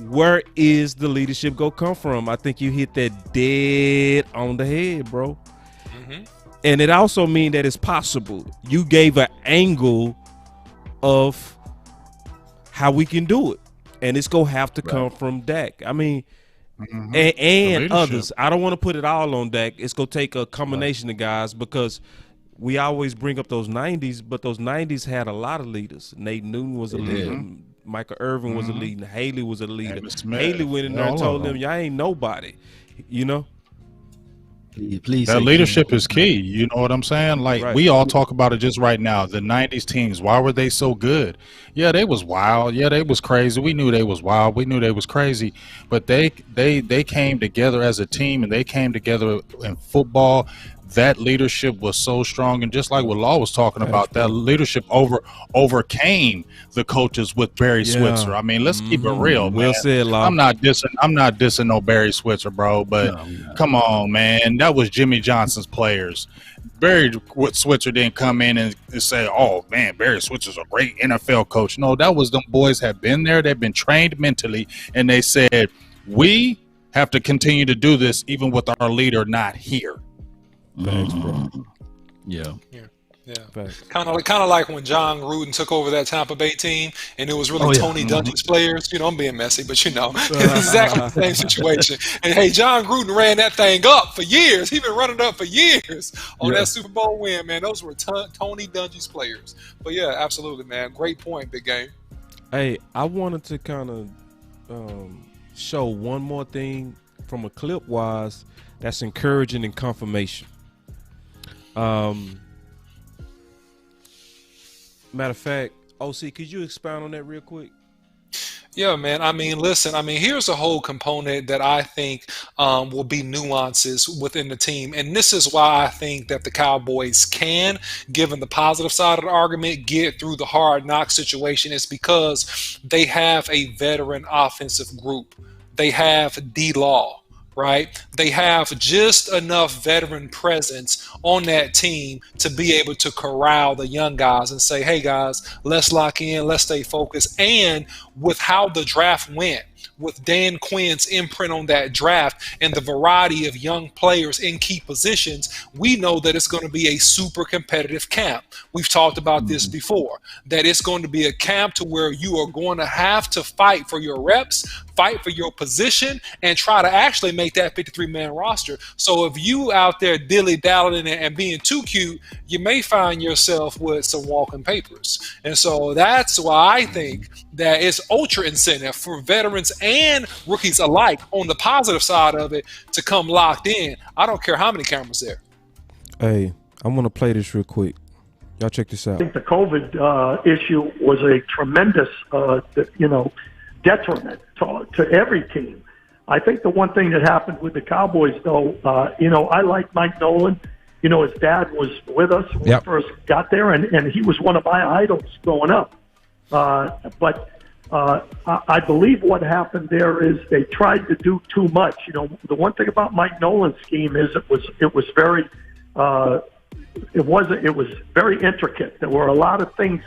where is the leadership go come from? I think you hit that dead on the head, bro. And it also means that it's possible. You gave an angle of how we can do it. And it's going to have to come from Dak. I mean, and others. I don't want to put it all on Dak. It's going to take a combination of guys because we always bring up those 90s, but those 90s had a lot of leaders. Nate Newton was a leader. Michael Irvin was a leader. Haley was a leader. Haley went in there and told them, y'all ain't nobody, you know? Please that leadership is key. You know what I'm saying? Like we all talk about it just right now. The 90s teams, why were they so good? Yeah, they was wild. Yeah, they was crazy. We knew they was wild. We knew they was crazy. But they came together as a team, and they came together in football. That leadership was so strong, and just like what Law was talking about, that leadership overcame the coaches with Barry Switzer. I mean, let's keep it real, man. Well said, Law. I'm not dissing no Barry Switzer, bro, but come on, man. That was Jimmy Johnson's players. Barry Switzer didn't come in and say, oh, man, Barry Switzer's a great NFL coach. No, that was them boys have been there. They've been trained mentally, and they said, we have to continue to do this even with our leader not here. Thanks, bro. Yeah. Kind of like when John Gruden took over that Tampa Bay team, and it was really Tony Dungy's players. You know, I'm being messy, but you know, it's exactly the same situation. And hey, John Gruden ran that thing up for years. He's been running it up for years on that Super Bowl win, man. Those were Tony Dungy's players. But yeah, absolutely, man. Great point, big game. Hey, I wanted to kind of show one more thing from a clip wise that's encouraging and confirmation. Matter of fact, OC, could you expound on that real quick? Yeah, man. I mean, listen, here's a whole component that I think will be nuances within the team. And this is why I think that the Cowboys can, given the positive side of the argument, get through the hard knock situation. It's because they have a veteran offensive group. They have D-Law. Right? They have just enough veteran presence on that team to be able to corral the young guys and say, hey, guys, let's lock in, let's stay focused. And with how the draft went, with Dan Quinn's imprint on that draft and the variety of young players in key positions, we know that it's going to be a super competitive camp. We've talked about this before, that it's going to be a camp to where you are going to have to fight for your reps, fight for your position, and try to actually make that 53-man roster. So if you out there dilly-dallying and being too cute, you may find yourself with some walking papers. And so that's why I think that it's ultra incentive for veterans and rookies alike on the positive side of it to come locked in. I don't care how many cameras there. Hey, I'm going to play this real quick. Y'all check this out. I think the COVID issue was a tremendous, detriment to every team. I think the one thing that happened with the Cowboys, though, I like Mike Nolan. His dad was with us when we first got there, and he was one of my idols growing up. But I believe what happened there is they tried to do too much. The one thing about Mike Nolan's scheme is it was very very intricate. There were a lot of things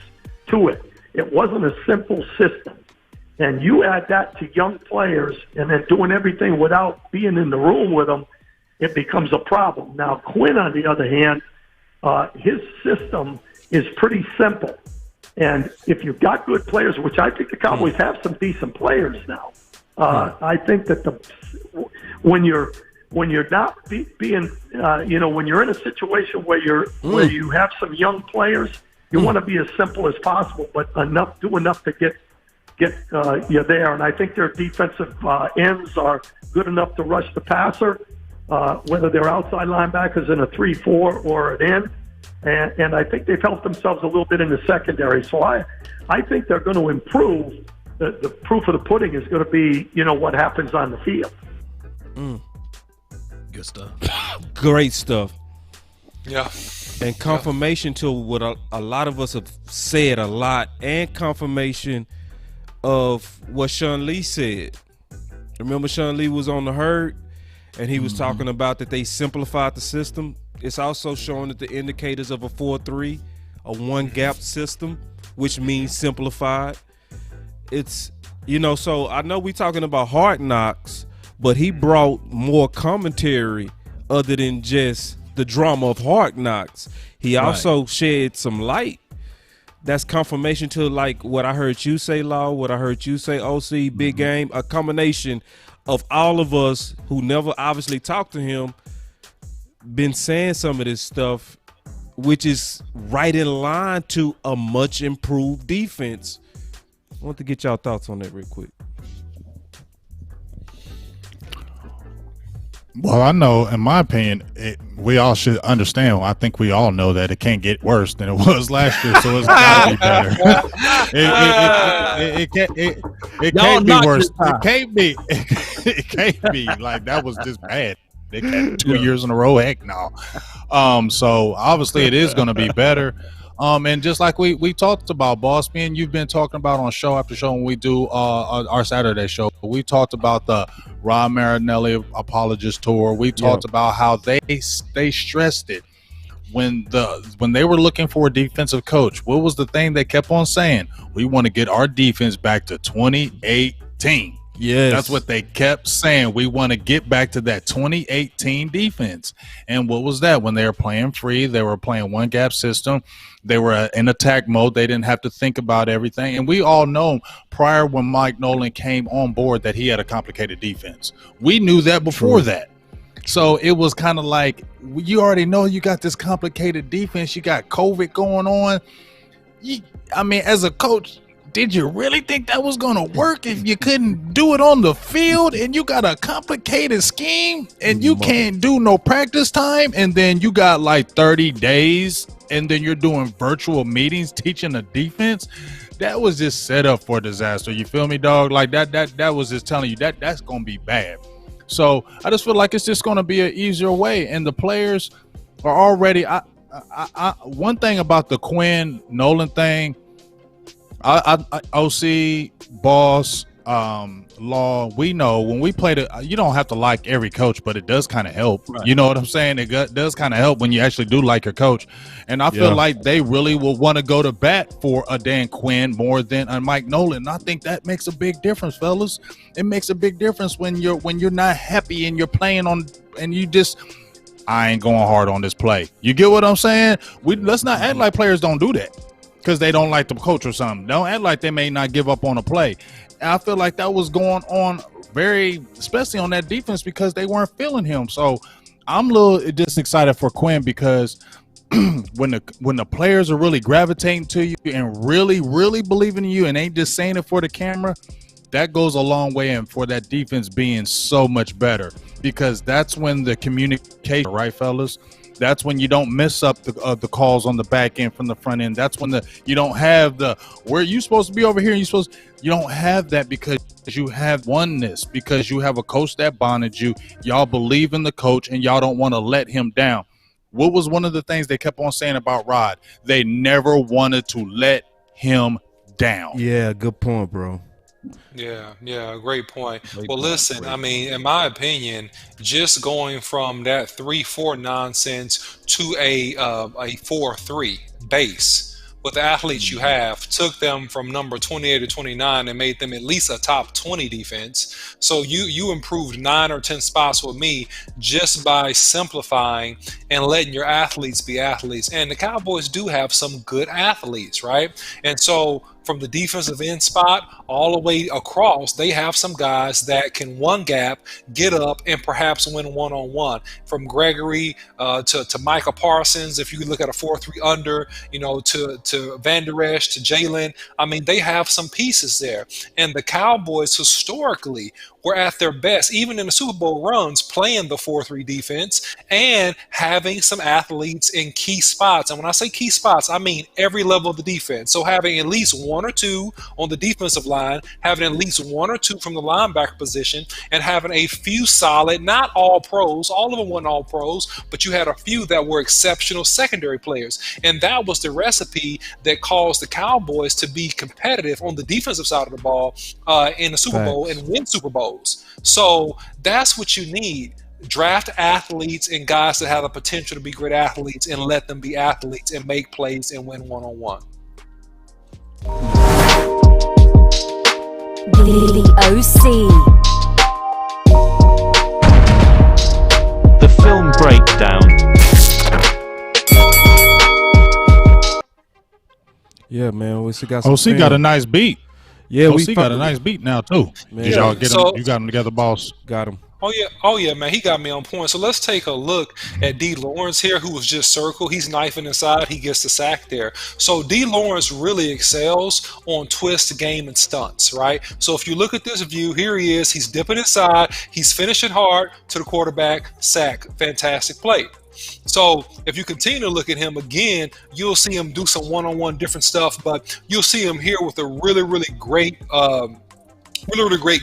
to it. It wasn't a simple system. And you add that to young players and then doing everything without being in the room with them, it becomes a problem. Now, Quinn, on the other hand, his system is pretty simple. And if you've got good players, which I think the Cowboys have some decent players now, I think that when you're not being, when you're in a situation where you have some young players, you want to be as simple as possible, but do enough to get you there. And I think their defensive ends are good enough to rush the passer, whether they're outside linebackers in a 3-4 or an end. And I think they've helped themselves a little bit in the secondary. So I think they're going to improve. The proof of the pudding is going to be, what happens on the field. Good stuff. Great stuff. Yeah. And confirmation to what a lot of us have said a lot, and confirmation of what Sean Lee said. Remember, Sean Lee was on the Herd, and he was talking about that they simplified the system. It's also showing that the indicators of a 4-3, a one-gap system, which means simplified. It's, so I know we're talking about Hardknocks, but he brought more commentary other than just the drama of Hardknocks. He also shed some light. That's confirmation to like what I heard you say, Law, what I heard you say, OC, Big Game, a combination of all of us who never obviously talked to him, been saying some of this stuff, which is right in line to a much improved defense. I want to get y'all thoughts on that real quick. Well, I know, in my opinion, we all should understand. I think we all know that it can't get worse than it was last year, so it's got to be better. It can't be worse. It can't be. It can't be like that was just bad. They got 2 years in a row. Heck no. So obviously it is going to be better. And just like we talked about, Boss, me and you've been talking about on show after show when we do our Saturday show, we talked about the Ron Marinelli Apologist Tour. We talked about how they stressed it when they were looking for a defensive coach. What was the thing they kept on saying? We want to get our defense back to 2018. Yes. That's what they kept saying. We want to get back to that 2018 defense. And what was that? When they were playing free, they were playing one gap system. They were in attack mode. They didn't have to think about everything. And we all know prior when Mike Nolan came on board that he had a complicated defense. We knew that before that. So it was kind of like, you already know you got this complicated defense. You got COVID going on. As a coach, did you really think that was going to work if you couldn't do it on the field and you got a complicated scheme and you can't do no practice time and then you got like 30 days and then you're doing virtual meetings teaching the defense? That was just set up for disaster. You feel me, dog? Like that was just telling you that's going to be bad. So I just feel like it's just going to be an easier way. And the players are already one thing about the Quinn Nolan thing, OC, Boss, Law, we know when we play you don't have to like every coach, but it does kind of help. Right. You know what I'm saying? It does kind of help when you actually do like your coach. And I feel like they really will want to go to bat for a Dan Quinn more than a Mike Nolan. And I think that makes a big difference, fellas. It makes a big difference when you're not happy and you're playing on and you just I ain't going hard on this play. You get what I'm saying? Let's not act like players don't do that because they don't like the coach or something. Don't act like they may not give up on a play. And I feel like that was going on especially on that defense because they weren't feeling him. So I'm a little just excited for Quinn because when the players are really gravitating to you and really, really believing in you and ain't just saying it for the camera, that goes a long way and for that defense being so much better, because that's when the communication, right, fellas? That's when you don't mess up the calls on the back end from the front end. That's when you don't have where you supposed to be over here and you don't have that, because you have oneness, because you have a coach that bonded you. Y'all believe in the coach and y'all don't want to let him down. What was one of the things they kept on saying about Rod? They never wanted to let him down. Yeah, good point, bro. Yeah, great point. Well, listen, I mean, in my opinion, just going from that 3-4 nonsense to a 4-3 base with the athletes you have took them from number 28 to 29 and made them at least a top 20 defense. So you improved 9 or 10 spots with me just by simplifying and letting your athletes be athletes. And the Cowboys do have some good athletes, right? And so from the defensive end spot all the way across, they have some guys that can one gap, get up, and perhaps win one-on-one. From Gregory to Micah Parsons, if you look at a 4-3 under, to Van Der Esch, to Jalen, I mean, they have some pieces there. And the Cowboys historically were at their best, even in the Super Bowl runs, playing the 4-3 defense and having some athletes in key spots. And when I say key spots, I mean every level of the defense. So having at least 1 or 2 on the defensive line, having at least 1 or 2 from the linebacker position, and having a few solid, not all pros, all of them weren't all pros, but you had a few that were exceptional secondary players. And that was the recipe that caused the Cowboys to be competitive on the defensive side of the ball in the Super Bowl and win Super Bowls. So that's what you need. Draft athletes and guys that have the potential to be great athletes and let them be athletes and make plays and win one-on-one. The OC. The film breakdown. Yeah, man. We got OC got a nice beat. Yeah, OC got a nice beat now too. Man. Did y'all get him? You got him together, boss. Got him. Oh yeah, man. He got me on point. So let's take a look at D. Lawrence here, who was just circled. He's knifing inside. He gets the sack there. So D. Lawrence really excels on twist, game, and stunts, right? So if you look at this view, here he is. He's dipping inside. He's finishing hard to the quarterback. Sack. Fantastic play. So if you continue to look at him again, you'll see him do some one-on-one different stuff, but you'll see him here with a really, really great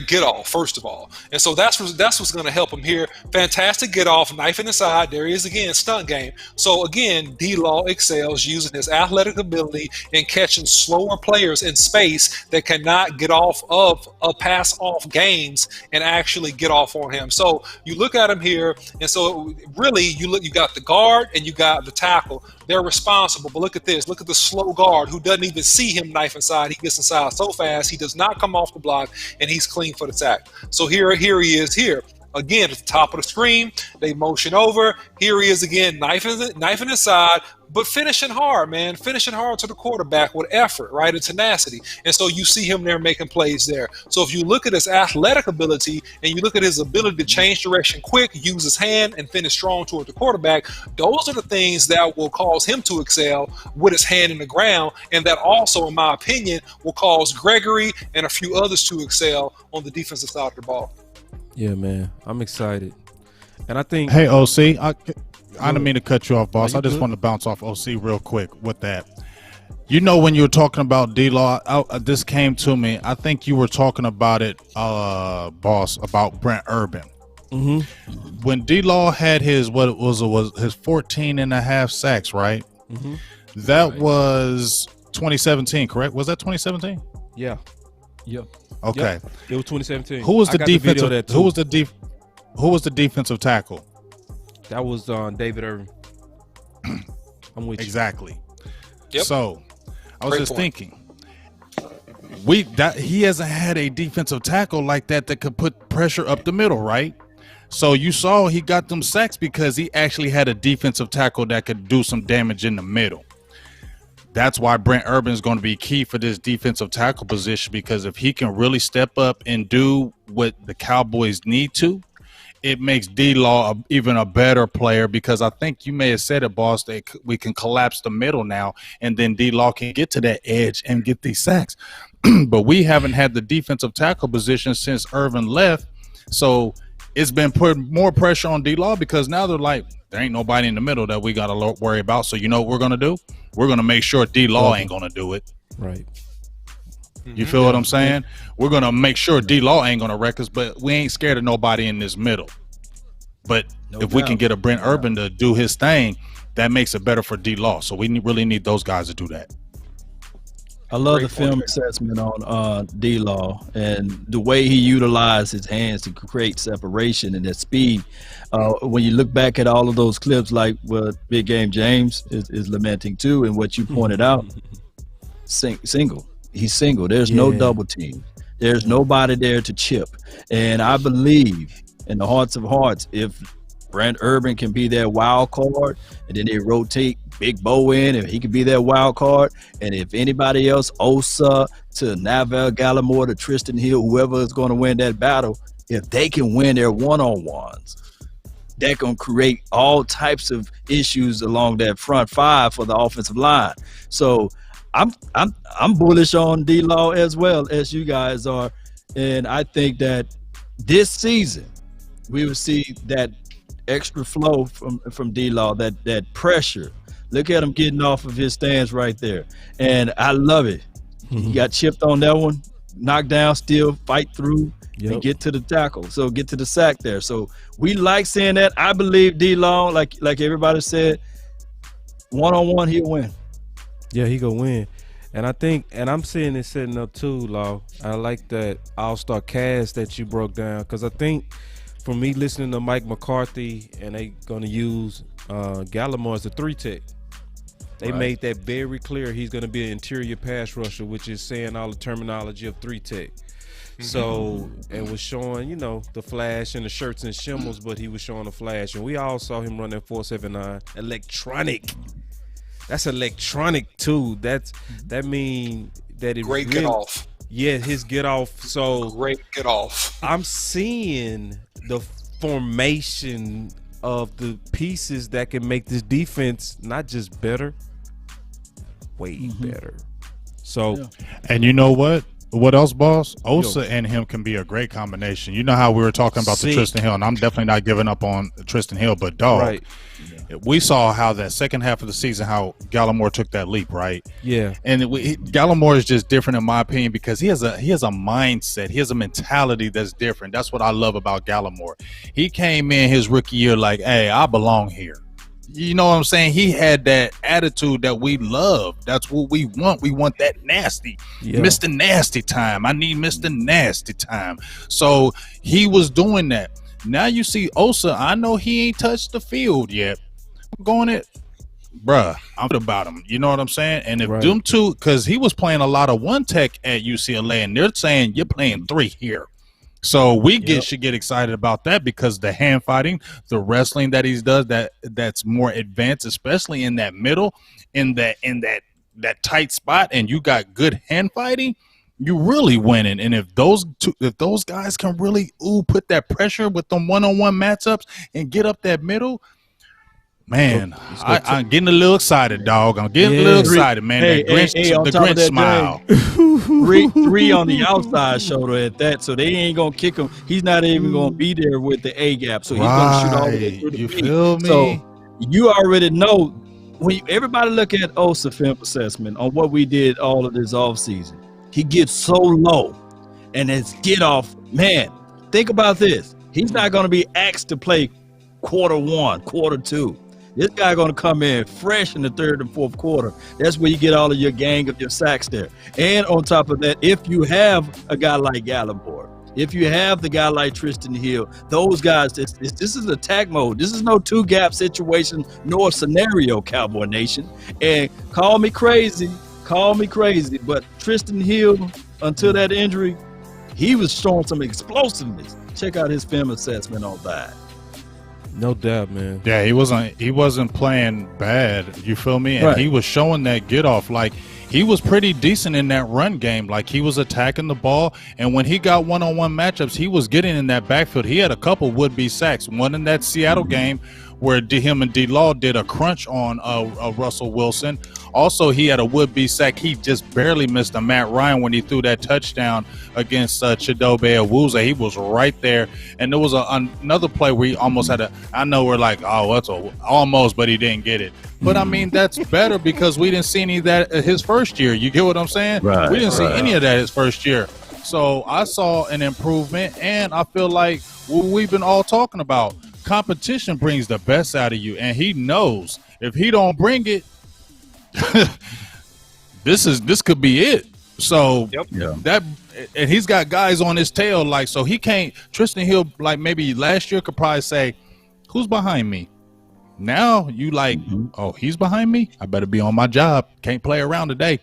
get off, first of all. And so that's what's going to help him here. Fantastic get off, knife in the side. There he is again, stunt game. So again, D-Law excels using his athletic ability and catching slower players in space that cannot get off of a pass off games and actually get off on him. So you look at him here, and so really you got the guard and you got the tackle. They're responsible, but look at this. Look at the slow guard who doesn't even see him knife inside. He gets inside so fast, he does not come off the block, and he's clean for the sack. So here he is here. Again, at the top of the screen, they motion over. Here he is again, knifing inside, but finishing hard, man. Finishing hard to the quarterback with effort, right, and tenacity. And so you see him there making plays there. So if you look at his athletic ability and you look at his ability to change direction quick, use his hand, and finish strong toward the quarterback, those are the things that will cause him to excel with his hand in the ground. And that also, in my opinion, will cause Gregory and a few others to excel on the defensive side of the ball. Yeah, man. I'm excited. And I think... Hey, OC, I didn't mean to cut you off, boss. I just want to bounce off OC real quick with that. You know, when you were talking about D-Law, this came to me. I think you were talking about it, boss, about Brent Urban. Mm-hmm. When D-Law had his 14 and a half sacks, right? Mm-hmm. That was 2017, correct? Was that 2017? Yeah. Yep. Okay. Yep. It was 2017. Who was the defensive? Who was the defensive tackle? That was David Irvin. I'm with you. Exactly. Yep. So I was thinking, he hasn't had a defensive tackle like that could put pressure up the middle, right? So you saw he got them sacks because he actually had a defensive tackle that could do some damage in the middle. That's why Brent Urban is going to be key for this defensive tackle position, because if he can really step up and do what the Cowboys need to, it makes D-Law even a better player because I think you may have said it, boss, that we can collapse the middle now, and then D-Law can get to that edge and get these sacks. But we haven't had the defensive tackle position since Irvin left, so it's been putting more pressure on D-Law because now they're like, there ain't nobody in the middle that we got to worry about. So you know what we're going to do? We're going to make sure D-Law ain't going to do it. Right. You feel what I'm saying? We're going to make sure D-Law ain't going to wreck us, but we ain't scared of nobody in this middle. But if we can get a Brent Urban to do his thing, that makes it better for D-Law. So we really need those guys to do that. I love the film assessment on D-Law and the way he utilized his hands to create separation and that speed. When you look back at all of those clips, like what Big Game James is lamenting too, and what you pointed out, single. He's single. There's no double team. There's nobody there to chip. And I believe in the hearts of hearts, if Brent Urban can be that wild card, and then they rotate Big Bo in, and he could be that wild card, and if anybody else, Osa to Navell Gallimore to Tristan Hill, whoever is going to win that battle, if they can win their one-on-ones, they're going to create all types of issues along that front five for the offensive line. So I'm bullish on D-Law as well as you guys are, and I think that this season we will see that extra flow from D-Law, that pressure. Look at him getting off of his stance right there, and I love it. He got chipped on that one, knocked down, still fight through and get to the tackle. So get to the sack there. So we like seeing that. I believe D-Law, like everybody said, one-on-one he'll win. Yeah, he gonna win. And I think, and I'm seeing it setting up too, Law. I like that all-star cast that you broke down, because I think for me listening to Mike McCarthy, and they gonna use Gallimore as a 3-tech. They made that very clear. He's gonna be an interior pass rusher, which is saying all the terminology of 3-tech. So, and was showing, you know, the flash and the shirts and shimmels, but he was showing the flash. And we all saw him run that 4.79 electronic. That's electronic too. That mean that it great really, get off. Yeah, his get off. So great get off. I'm seeing the formation of the pieces that can make this defense not just better, way better. So, and you know what? What else, boss? Osa and him can be a great combination. You know how we were talking about the Tristan Hill, and I'm definitely not giving up on Tristan Hill, but dog, we saw how that second half of the season, how Gallimore took that leap, right? Yeah. And Gallimore is just different in my opinion because he has a mindset, he has a mentality that's different. That's what I love about Gallimore. He came in his rookie year like, hey, I belong here. You know what I'm saying? He had that attitude that we love. That's what we want. We want that nasty, Mr. Nasty time. I need Mr. Nasty time. So he was doing that. Now you see Osa. I know he ain't touched the field yet. I'm going it, bruh. I'm about him. You know what I'm saying? And if them two, because he was playing a lot of 1-tech at UCLA, and they're saying you're playing 3 here. So we should get excited about that because the hand fighting, the wrestling that he does, that's more advanced, especially in that middle, in that tight spot, and you got good hand fighting, you really winning. And if those guys can really put that pressure with them one-on-one matchups and get up that middle, man, I'm getting a little excited, dog. I'm getting a little excited, man. Hey, the Grinch smile. 3 on the outside shoulder at that, so they ain't gonna kick him. He's not even gonna be there with the A gap, so he's gonna shoot all the way through the B. Feel me? So you already know when everybody look at Osa film assessment on what we did all of this offseason. He gets so low, and his get off. Man, think about this. He's not gonna be asked to play quarter 1, quarter 2. This guy going to come in fresh in the 3rd and 4th quarter. That's where you get all of your gang of your sacks there. And on top of that, if you have a guy like Gallimore, if you have the guy like Tristan Hill, those guys, this is attack mode. This is no 2-gap situation nor scenario, Cowboy Nation. And call me crazy, but Tristan Hill, until that injury, he was showing some explosiveness. Check out his film assessment on that. No doubt, man. Yeah, he wasn't playing bad. You feel me? And he was showing that get off. Like, he was pretty decent in that run game. Like, he was attacking the ball, and when he got one-on-one matchups, he was getting in that backfield. He had a couple would-be sacks. One in that Seattle game where him and D-Law did a crunch on Russell Wilson. Also, he had a would-be sack. He just barely missed a Matt Ryan when he threw that touchdown against Chidobe Awuzie. He was right there. And there was another play where he almost had I know we're like, oh, that's almost, but he didn't get it. But, I mean, that's better because we didn't see any of that his first year. You get what I'm saying? Right, we didn't see any of that his first year. So I saw an improvement, and I feel like what we've been all talking about, competition brings the best out of you, and he knows if he don't bring it, this could be it. So that, and he's got guys on his tail, like, so he can't. Tristan Hill, like, maybe last year could probably say, who's behind me? Now you like, oh, he's behind me, I better be on my job, can't play around today.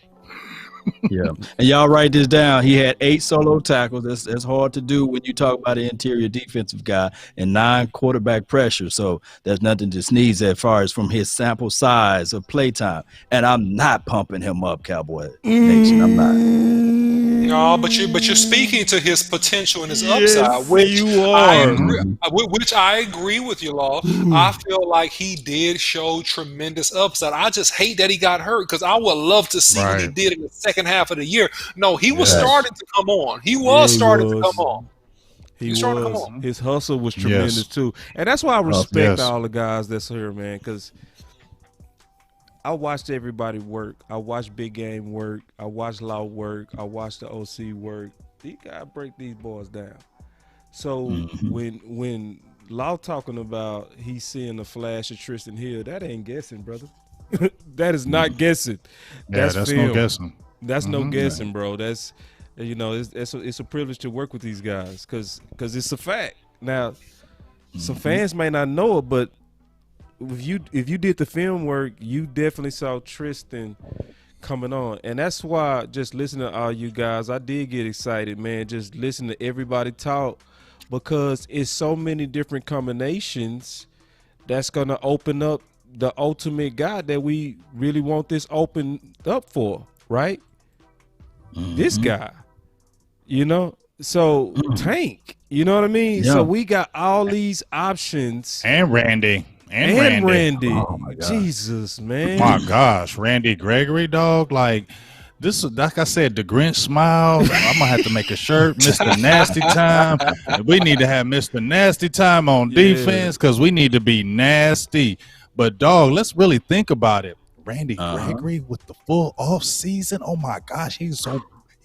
Yeah, and y'all write this down. He had 8 solo tackles. That's hard to do when you talk about an interior defensive guy, and 9 quarterback pressure. So there's nothing to sneeze at as far as from his sample size of play time. And I'm not pumping him up, Cowboy Nation. I'm not. No, but you're speaking to his potential and his upside, which I agree with you, Law. I feel like he did show tremendous upside. I just hate that he got hurt because I would love to see what he did in the second half of the year. No, he was starting to come on. He was starting to come on. He was. His hustle was tremendous too, and that's why I respect all the guys that's here, man. Because I watched everybody work. I watched Big Game work. I watched Law work. I watched the OC work. These guys break these boys down. So when Law talking about he's seeing the flash of Tristan Hill, that ain't guessing, brother. That is not guessing. That's no guessing. That's no guessing, bro. That's, you know, it's a privilege to work with these guys because it's a fact. Now, some fans may not know it, but if you did the film work, you definitely saw Tristan coming on. And that's why just listening to all you guys, I did get excited, man, just listening to everybody talk because it's so many different combinations that's going to open up the ultimate guy that we really want this opened up for, right? This guy, you know? So Tank, you know what I mean? Yeah. So we got all these options. And Randy. And Randy. Oh my God. Jesus, man. My gosh, Randy Gregory, dog. Like this, like I said, the Grinch smile. I'm gonna have to make a shirt, Mr. Nasty Time. We need to have Mr. Nasty Time on defense because we need to be nasty. But dog, let's really think about it. Randy Gregory with the full off season. Oh my gosh, he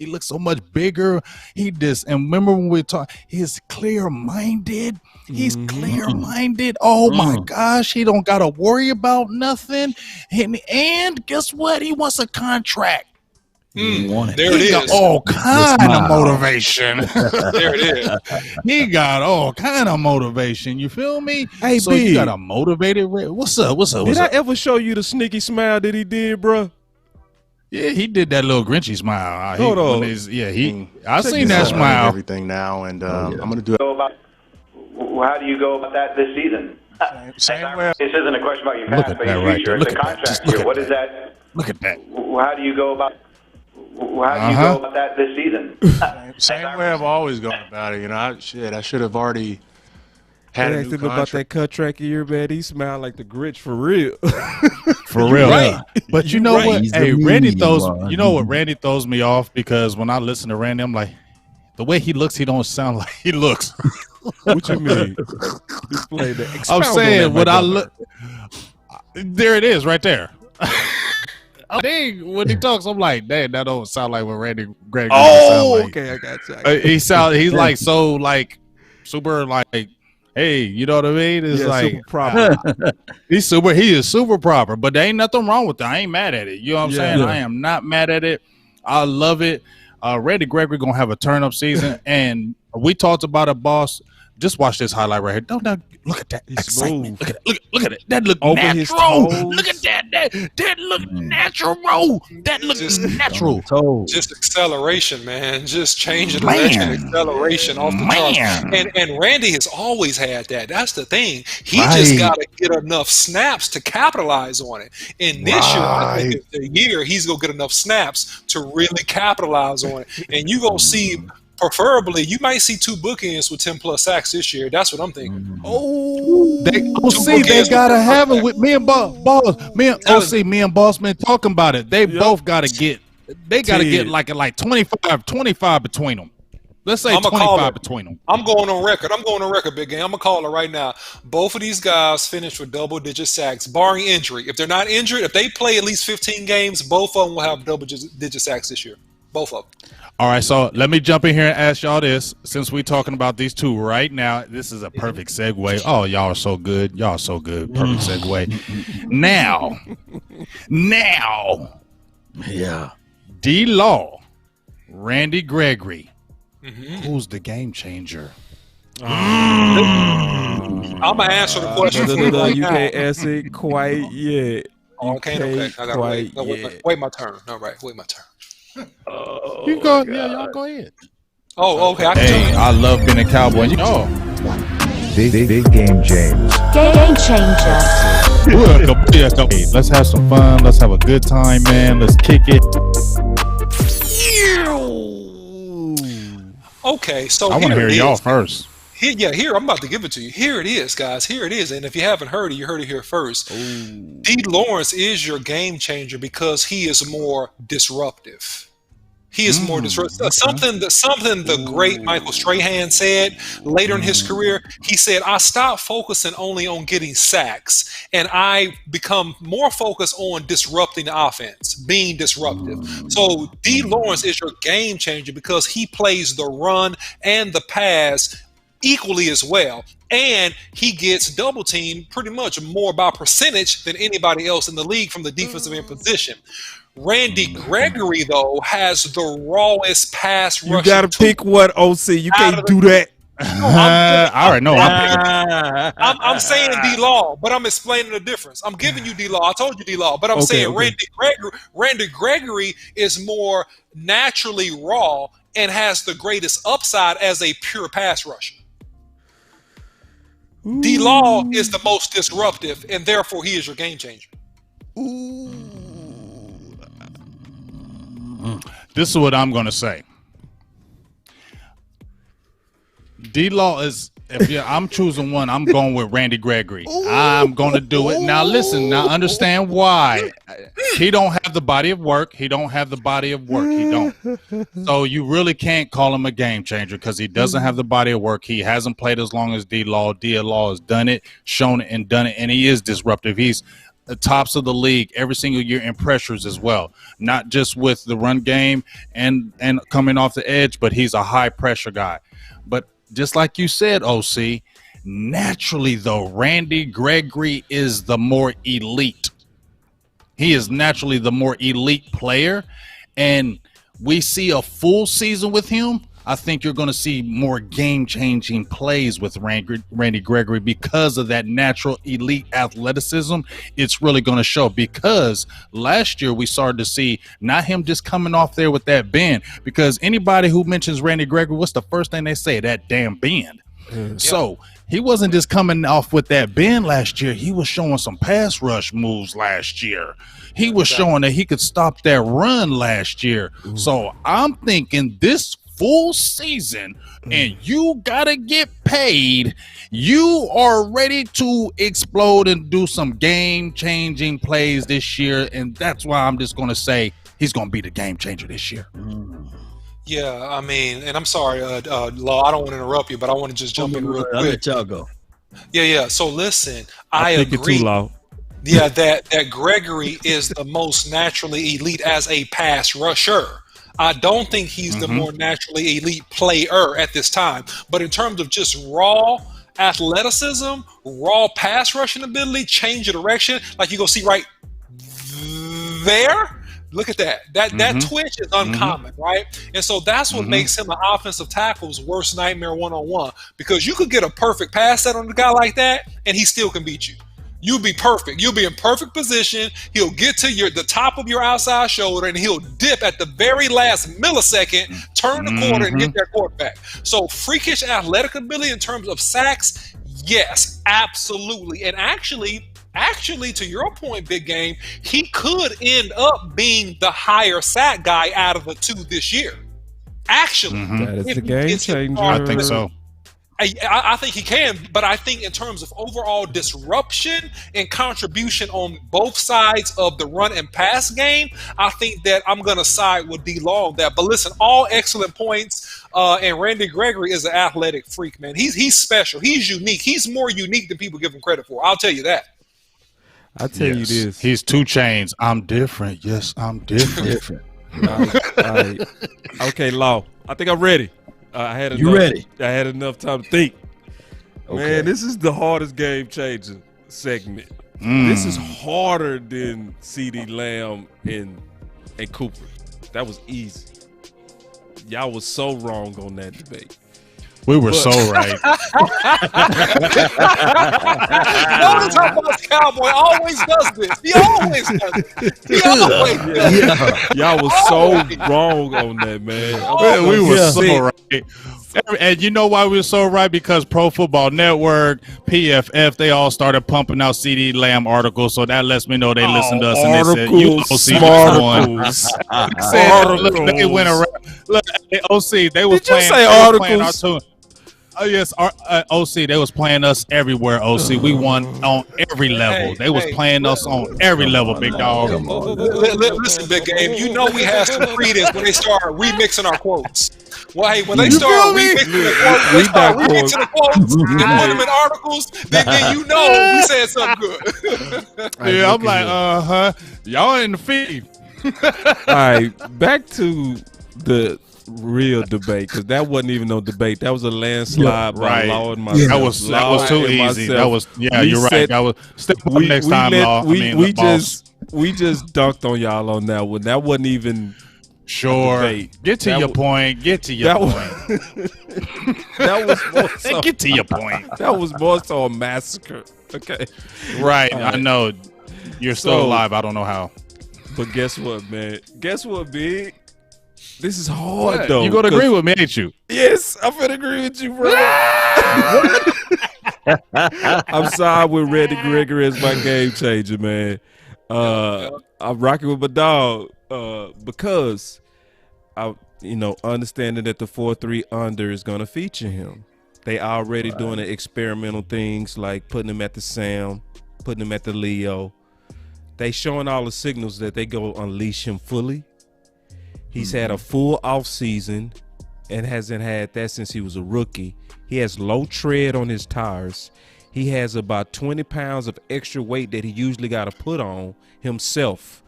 looks so much bigger. And remember when we talked, he's clear-minded. He's clear-minded. Oh my gosh, he don't gotta worry about nothing. And guess what? He wants a contract. There it is. Got all kind of motivation. There it is. He got all kind of motivation. You feel me? Hey, so B, you got a motivated. What's up? Did I ever show you the sneaky smile that he did, bro? Yeah, he did that little Grinchy smile. Hold on. I seen that smile. Everything now, and I'm gonna do it. How do you go about that this season? Same way. This isn't a question about your past, but your future. It's a contract year. What is that? Look at that. How do you go about? How do you go about that this season? Same way I've always gone about it. You know, I should have already had a new contract. About that contract year, man. He smiled like the Grinch for real. For real, right. But you know what? Hey, Randy throws. You know what? Randy throws me off because when I listen to Randy, I'm like, the way he looks, he don't sound like he looks. What you mean? I'm saying what I look. There it is, right there. Dang, when he talks, I'm like, dang, that don't sound like what Randy Gregory sound like. Okay, I got you. He's like so like super like, hey, you know what I mean? It's like super proper. He is super proper, but there ain't nothing wrong with that. I ain't mad at it. You know what I'm saying? I am not mad at it. I love it. Randy Gregory gonna have a turn up season, and we talked about it, boss. Just watch this highlight right here. Don't look at that excitement. Look at it. That look Over natural. his toes. Look at that. That look natural. That look natural. Just acceleration, man. Just change of direction, acceleration off the charts. And Randy has always had that. That's the thing. He just got to get enough snaps to capitalize on it. And this year, I think it's the year he's going to get enough snaps to really capitalize on it. And you're going to see, preferably, you might see 2 bookends with 10+ sacks this year. That's what I'm thinking. They gotta have it with me and Boss. Me and Boss been talking about it. They both gotta get. They gotta get like 25 between them. Let's say 25 between them. I'm going on record. Big game. I'm gonna call it right now. Both of these guys finished with double-digit sacks, barring injury. If they're not injured, if they play at least 15 games, both of them will have double-digit sacks this year. Both of them. All right, so let me jump in here and ask y'all this. Since we're talking about these two right now, this is a perfect segue. Oh, y'all are so good. Y'all are so good. Perfect segue. Now. Yeah. D-Law, Randy Gregory. Who's the game changer? I'm going to answer the question for you. You can't answer it quite yet. Okay. I got to wait. No, wait my turn. All right, wait my turn. You go, y'all go ahead. Oh, okay. I love being a Cowboy. You know, big game, James. Game changer. Let's have some fun. Let's have a good time, man. Let's kick it. Okay, so I want to hear y'all first. Here, I'm about to give it to you. Here it is, guys. Here it is. And if you haven't heard it, you heard it here first. D. Lawrence is your game changer because he is more disruptive. He is more disruptive. Something the great Michael Strahan said later in his career. He said, I stopped focusing only on getting sacks, and I become more focused on disrupting the offense, being disruptive. So D. Lawrence is your game changer because he plays the run and the pass equally as well, and he gets double teamed pretty much more by percentage than anybody else in the league from the defensive end position. Randy Gregory, though, has the rawest pass rush. You gotta pick what, OC. You can't do that. All right, no. I'm saying D-Law, but I'm explaining the difference. I'm giving you D-Law. I told you D-Law, but I'm saying Randy Gregory is more naturally raw and has the greatest upside as a pure pass rusher. D-Law is the most disruptive, and therefore he is your game changer. This is what I'm going to say. D-Law is, I'm choosing one, I'm going with Randy Gregory. I'm going to do it. Now, listen, understand why. He don't have the body of work. He don't. So you really can't call him a game changer because he doesn't have the body of work. He hasn't played as long as D-Law. D-Law has done it, shown it, and done it, and he is disruptive. He's the tops of the league every single year in pressures as well, not just with the run game and coming off the edge, but he's a high pressure guy. But just like you said, OC, naturally though, Randy Gregory is the more elite. He is naturally the more elite player, and we see a full season with him. I think you're going to see more game-changing plays with Randy Gregory because of that natural elite athleticism. It's really going to show because last year we started to see not him just coming off there with that bend, because anybody who mentions Randy Gregory, what's the first thing they say? That damn bend. So he wasn't just coming off with that bend last year. He was showing some pass rush moves last year. He was showing that he could stop that run last year. So I'm thinking this full season and you gotta get paid, you are ready to explode and do some game-changing plays this year, and that's why I'm just gonna say he's gonna be the game changer this year. Yeah, I mean, and I'm sorry, Law, I don't want to interrupt you, but I want to just jump in real quick. I'll let y'all go. Yeah. So listen, I agree. Yeah, that Gregory is the most naturally elite as a pass rusher. I don't think he's the more naturally elite player at this time. But in terms of just raw athleticism, raw pass rushing ability, change of direction, like you go see right there, Look at that. That twitch is uncommon, right? And so that's what makes him an offensive tackle's worst nightmare one-on-one, because you could get a perfect pass set on a guy like that, and he still can beat you. You'll be perfect. You'll be in perfect position. He'll get to the top of your outside shoulder, and he'll dip at the very last millisecond, turn the corner, and hit that quarterback. So freakish athletic ability in terms of sacks, yes, absolutely. And actually, to your point, Big Game, he could end up being the higher sack guy out of the two this year. Actually, that is the game changer. I think so. I think he can, but I think in terms of overall disruption and contribution on both sides of the run and pass game, I think that I'm going to side with D-Law on that. But listen, all excellent points, and Randy Gregory is an athletic freak, man. He's special. He's unique. He's more unique than people give him credit for. I'll tell you that. I tell you this. He's 2 Chainz. I'm different. Yes, I'm different. Okay, Law. I think I'm ready. I had enough time to think. Okay. Man, this is the hardest game changer segment. This is harder than CeeDee Lamb and Cooper. That was easy. Y'all was so wrong on that debate. We were so right. Notice how Boss Cowboy always does this. He always does it. He always does it. Y'all was so wrong on that, man. Man, we were so right. And you know why we were so right? Because Pro Football Network, PFF, they all started pumping out CeeDee Lamb articles, so that lets me know they listened to us and they said, "You OC they went around. Look, OC, they was playing. Did you say articles? Oh yes, OC. They was playing us everywhere. OC, we won on every level. They was playing us on every level, big dog. Listen, Big Game. You know we had some credence when they started remixing our quotes. Well, hey, when they start remixing the quotes and putting them in articles, then you know we said something good. Yeah, I'm like, y'all in the feed. All right, back to the real debate, because that wasn't even no debate. That was a landslide by Law and myself. That was too easy. That was you're right. That was step up next time, Law. We just dunked on y'all on that one. That wasn't even debate. Get to your point. Get to your point. That was more so, get to your point. That was more so a massacre. Okay. Right. I know. You're still alive. I don't know how. But guess what, man? Guess what, Big? This is hard, though. You're going to agree with me, ain't you? Yes, I'm going to agree with you, bro. I'm sorry with Randy Gregory as my game changer, man. I'm rocking with my dog because understanding that the 4-3 under is going to feature him. They already doing the experimental things like putting him at the Sam, putting him at the Leo. They showing all the signals that they go unleash him fully. He's had a full off season and hasn't had that since he was a rookie. He has low tread on his tires. He has about 20 pounds of extra weight that he usually got to put on himself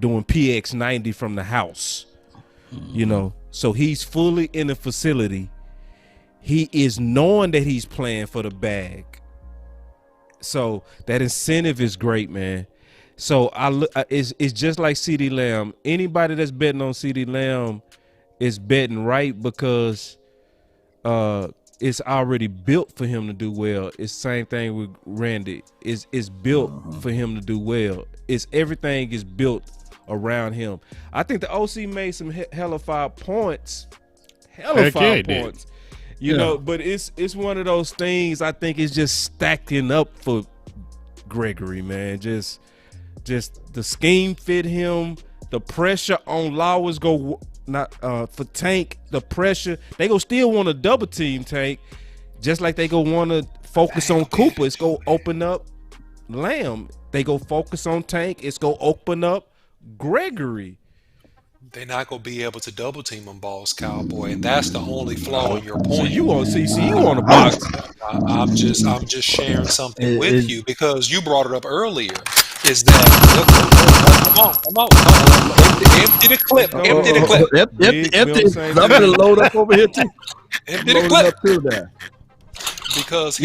doing PX 90 from the house. So he's fully in the facility. He is knowing that he's playing for the bag. So that incentive is great, man. So it's just like CeeDee Lamb. Anybody that's betting on CeeDee Lamb is betting right because it's already built for him to do well. It's the same thing with Randy. It's built for him to do well. Everything is built around him. I think the OC made some hella 5 points. Points. But it's one of those things I think is just stacking up for Gregory, man. Just the scheme fit him. The pressure on Lawers for Tank. The pressure they go still want to double team Tank, just like they go want to focus on Cooper. It's go open up Lamb. They go focus on Tank. It's go open up Gregory. They're not gonna be able to double team on Boss Cowboy, and that's the only flaw in your point. So you want you want to box? I'm just sharing something with you because you brought it up earlier. Is that come on. Empty the clip. Empty the clip. Empty. I'm gonna load up over here too. Empty the clip. because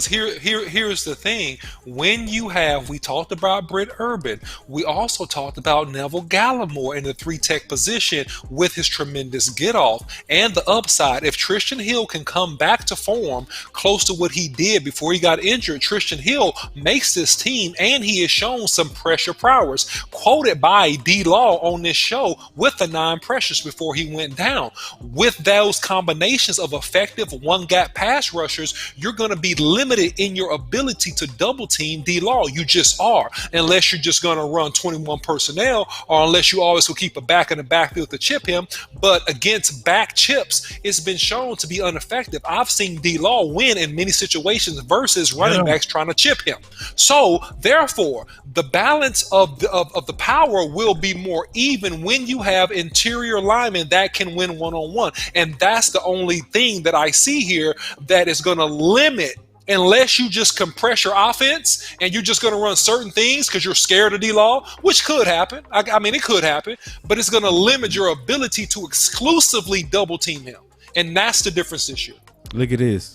here's the thing. When you have, we talked about Britt Urban, we also talked about Neville Gallimore in the 3-tech position with his tremendous get off and the upside. If Tristan Hill can come back to form close to what he did before he got injured, Tristan Hill makes this team, and he has shown some pressure prowess, quoted by D-Law on this show with the 9 pressures before he went down. With those combinations of effective one-gap pass rushers, you're going to be limited in your ability to double team D-Law. You just are, unless you're just going to run 21 personnel, or unless you always will keep a back in the backfield to chip him. But against back chips, it's been shown to be ineffective. I've seen D-Law win in many situations versus running backs trying to chip him. So therefore, the balance of the power will be more even when you have interior linemen that can win one-on-one. And that's the only thing that I see here that is going to limit, unless you just compress your offense and you're just going to run certain things because you're scared of D-Law, which could happen. I mean, it could happen, but it's going to limit your ability to exclusively double team him. And that's the difference this year. Look at this.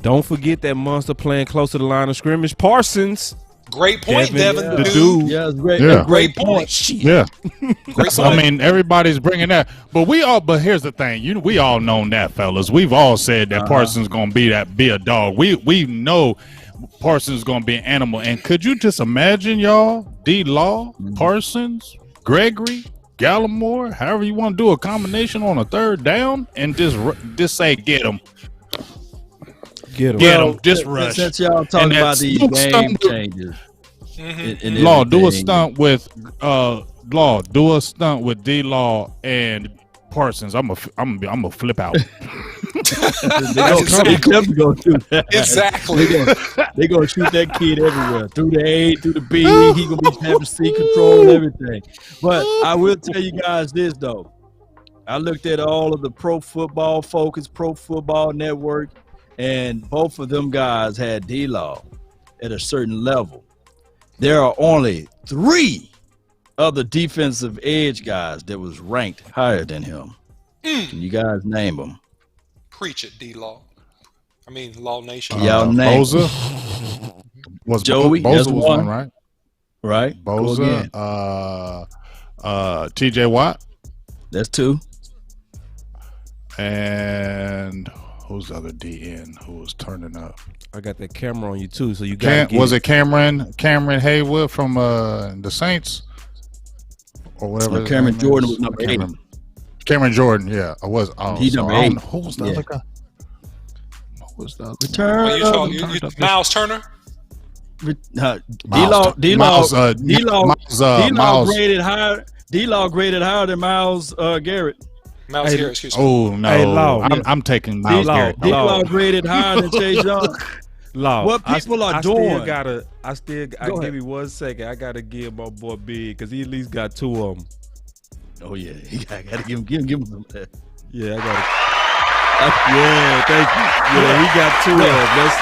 Don't forget that monster playing close to the line of scrimmage. Parsons. Great point, Devin. The dude. Yeah, great. Yeah. Great point. Yeah. Great point. I mean, everybody's bringing that, but here's the thing. We all known that, fellas. We've all said that Parsons gonna be a dog. We know Parsons gonna be an animal. And could you just imagine, y'all, D-Law, Parsons, Gregory, Gallimore, however you want to do a combination on a third down, and just say get him. Get him. Just rush. Since y'all talking about these game changes, Law, do a stunt with D-Law and Parsons. I'm a flip out. They definitely gonna do that. Exactly. They gonna shoot that kid everywhere, through the A, through the B. He gonna be having C control and everything. But I will tell you guys this though. I looked at all of the Pro Football Focus, Pro Football Network, and both of them guys had D-Law at a certain level. There are only 3 other defensive edge guys that was ranked higher than him. Can you guys name them? Preach it, D-Law. I mean, Law Nation. Y'all name Boza. Was Joey? Boza was one, right? Right. Boza. T.J. Watt. That's 2. And who's the other DN who was turning up? I got that camera on you too, so you got. Was it Cameron Haywood from the Saints or whatever? Cameron Jordan was number 8. Cameron Jordan, yeah, I was. He's number 8. Who was the other guy? Who was the other? Return. Miles Turner. D-Law graded higher than Miles Garrett. Miles Garrett, excuse me. Oh no, hey, Law, I'm taking Miles Garrett. D-Law graded higher than Chase Young. Law, what people are doing? I give you 1 second. I gotta give my boy Big because he at least got 2 of them. Oh yeah, I gotta give him some of that. Yeah, I gotta. Yeah, thank you. Yeah, he got 2 of them. Let's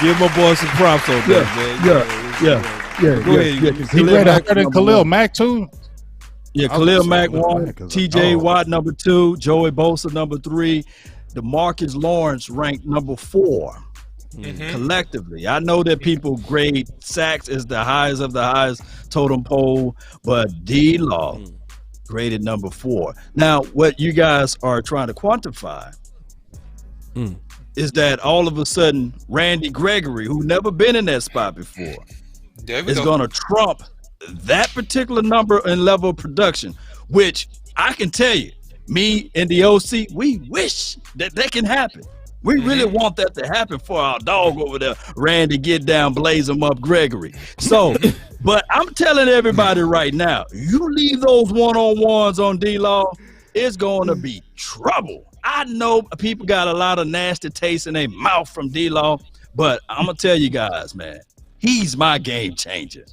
give my boy some props on that, man. Yeah. Go ahead. He graded higher than Khalil Mack too. Yeah, Khalil Mack 1, T.J. Watt number 2, Joey Bosa number 3, DeMarcus Lawrence ranked number 4 collectively. I know that people grade sacks as the highest of the highest totem pole, but D-Law graded number 4. Now, what you guys are trying to quantify is that all of a sudden Randy Gregory, who never been in that spot before, is going to trump that particular number and level of production, which I can tell you, me and the OC, we wish that can happen. We really want that to happen for our dog over there, Randy, get down, blaze him up, Gregory. So, but I'm telling everybody right now, you leave those one-on-ones on D-Law, it's going to be trouble. I know people got a lot of nasty taste in their mouth from D-Law, but I'm going to tell you guys, man, he's my game changer.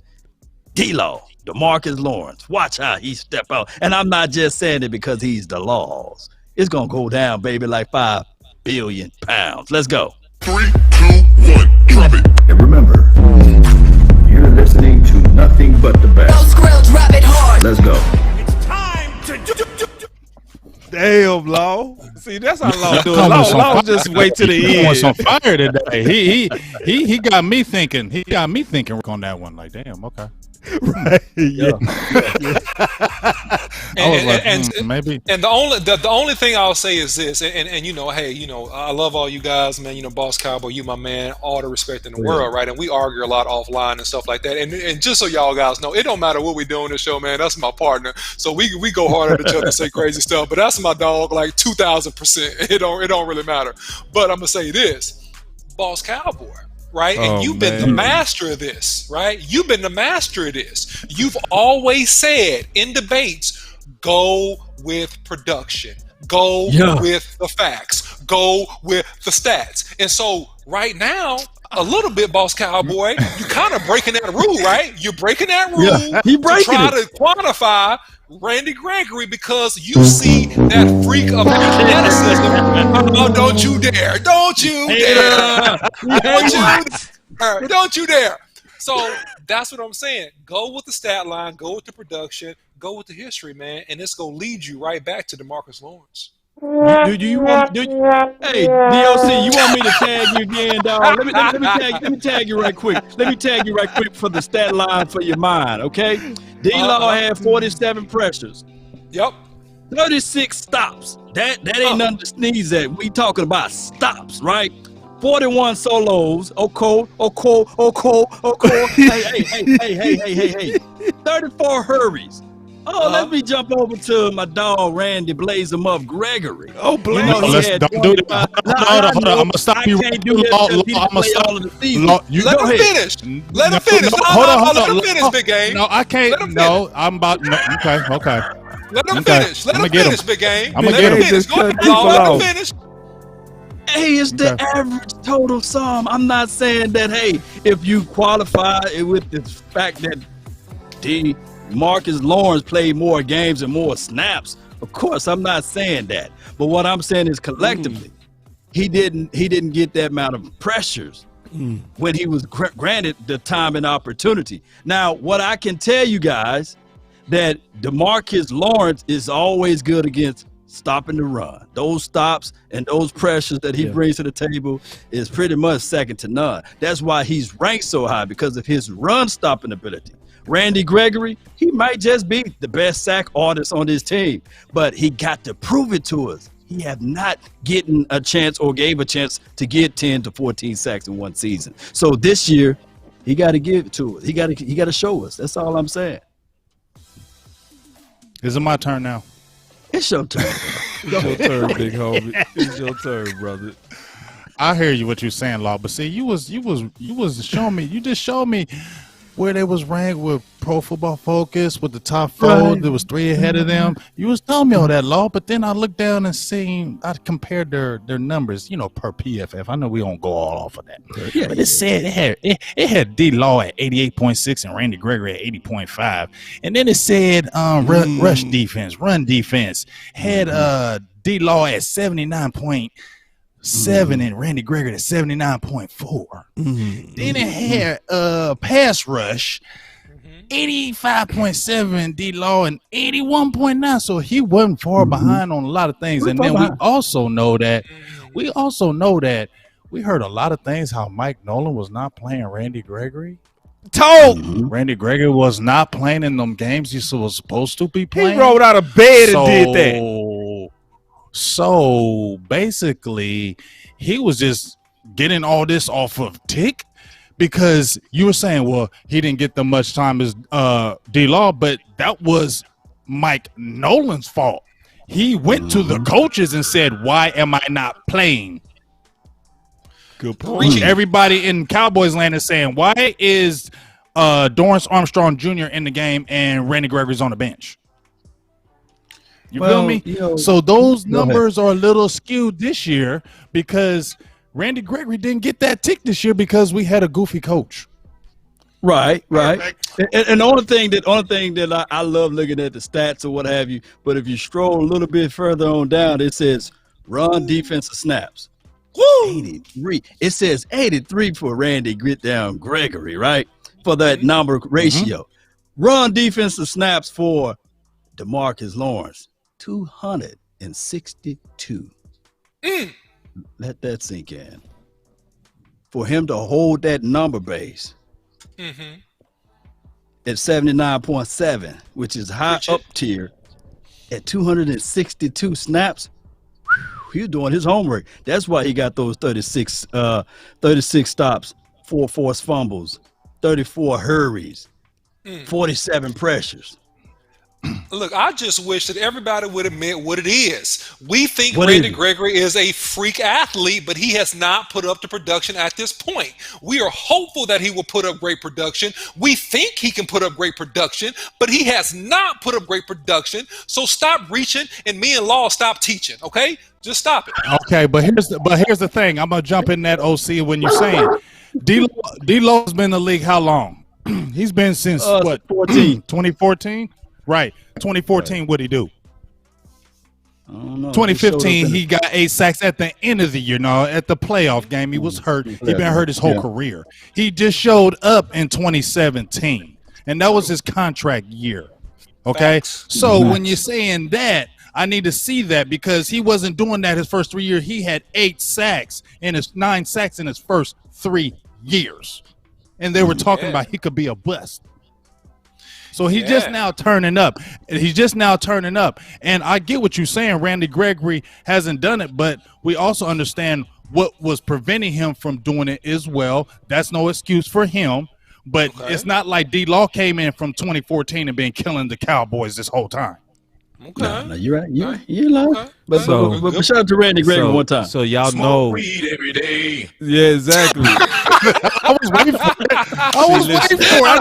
D-Law, DeMarcus Lawrence, watch how he step out. And I'm not just saying it because he's the Laws. It's going to go down, baby, like 5 billion pounds. Let's go. 3, 2, 1, drop it. And remember, you're listening to nothing but the best. Those grills, drop it hard. Let's go. It's time to Damn, Law. See, that's how Law do it. Law just wait to the end. On some fire today. He got me thinking. He got me thinking on that one. Like, damn, okay. Right. Yeah. Maybe. And the only thing I'll say is this, and hey, I love all you guys, man. Boss Cowboy, you my man, all the respect in the world, right? And we argue a lot offline and stuff like that. And just so y'all guys know, it don't matter what we do on this show, man. That's my partner, so we go hard at each other and say crazy stuff. But that's my dog, like 2,000%. It don't really matter. But I'm gonna say this, Boss Cowboy. Right? And you've been the master of this, right? You've been the master of this. You've always said in debates, go with production, go with the facts, go with the stats. And so right now, a little bit, Boss Cowboy, you kind of breaking that rule, right? You're breaking that rule to try to quantify Randy Gregory because you see that freak of athleticism. Oh, don't you dare. Don't you dare. Don't you dare. So that's what I'm saying. Go with the stat line, go with the production, go with the history, man, and it's going to lead you right back to DeMarcus Lawrence. Hey, DOC, you want me to tag you again, dog? Let me tag you right quick. Let me tag you right quick for the stat line for your mind, okay? D-Law had 47 pressures. Yep. 36 stops. That ain't nothing to sneeze at. We talking about stops, right? 41 solos. Okay. Hey. 34 hurries. Oh, let me jump over to my dog Randy Blaze him up Gregory. Oh, Blaze. Don't do that. Hold on. I'm gonna stop you. Can't do that. I'm gonna stop the season. Let him finish. Let him finish. Let him finish, big game. No, I can't. No, I'm about. Okay. Let him finish. Let him finish, big game. I'm gonna get him. Go ahead, let him finish. Hey, it's the average total sum. I'm not saying that, hey, if you qualify it with the fact that Marcus Lawrence played more games and more snaps, of course, I'm not saying that. But what I'm saying is collectively, he didn't get that amount of pressures when he was granted the time and opportunity. Now, what I can tell you guys, that DeMarcus Lawrence is always good against stopping the run. Those stops and those pressures that he brings to the table is pretty much second to none. That's why he's ranked so high, because of his run stopping ability. Randy Gregory, he might just be the best sack artist on this team, but he got to prove it to us. He have not gotten a chance or gave a chance to get 10 to 14 sacks in one season. So this year, he got to give it to us. He got to show us. That's all I'm saying. Is it my turn now? It's your turn. It's your turn, big homie. It's your turn, brother. I hear you what you're saying, Law. But see, you was showing me. You just showed me where they was ranked with Pro Football Focus with the top 4. There was 3 ahead of them. You was telling me all that, Law. But then I looked down and I compared their numbers, per PFF. I know we don't go all off of that. Yeah, but it said it had D-Law at 88.6 and Randy Gregory at 80.5. And then it said rush defense, run defense. Had D-Law at 79.7 and Randy Gregory at 79.4. Then it had pass rush, 85.7 D-Law and 81.9. So he wasn't far behind on a lot of things. And then we also know that we heard a lot of things how Mike Nolan was not playing Randy Gregory. Randy Gregory was not playing in them games he was supposed to be playing. He rolled out of bed and did that. So basically, he was just getting all this off of Tick, because you were saying, well, he didn't get that much time as D-Law, but that was Mike Nolan's fault. He went to the coaches and said, why am I not playing? Good point. Everybody in Cowboys land is saying, why is Dorrance Armstrong Jr. in the game and Randy Gregory's on the bench? You feel me? So those numbers are a little skewed this year because Randy Gregory didn't get that tick this year because we had a goofy coach. Right. And the only thing that I love looking at the stats or what have you, but if you stroll a little bit further on down, it says run defensive snaps. 83. It says 83 for Randy Gregory, right? For that number ratio. Run defensive snaps for DeMarcus Lawrence. 262. Let that sink in. For him to hold that number base at 79.7, which is high up tier, at 262 snaps, he's doing his homework. That's why he got those 36 stops, 4 forced fumbles, 34 hurries, 47 pressures. Look, I just wish that everybody would admit what it is. We think Randy Gregory is a freak athlete, but he has not put up the production at this point. We are hopeful that he will put up great production. We think he can put up great production, but he has not put up great production. So stop reaching, and me and Law stop teaching, okay? Just stop it. Okay, but here's the thing. I'm gonna jump in that OC when you're saying D-Low's been in the league how long? He's been since what? 2014? Right. 2014, what'd he do? I don't know. 2015, he got 8 sacks at the end of the year. No, at the playoff game, he was hurt. He's been hurt his whole career. He just showed up in 2017, and that was his contract year. Okay? So when you're saying that, I need to see that because he wasn't doing that his first 3 years. He had 9 sacks in his first 3 years. And they were talking about he could be a bust. So he's just now turning up. And I get what you're saying. Randy Gregory hasn't done it, but we also understand what was preventing him from doing it as well. That's no excuse for him. But it's not like D-Law came in from 2014 and been killing the Cowboys this whole time. Okay. No, you're right. You're lying. But shout out to Randy Gregory one time. So y'all know. Weed every day. Yeah, exactly. I was waiting for it. I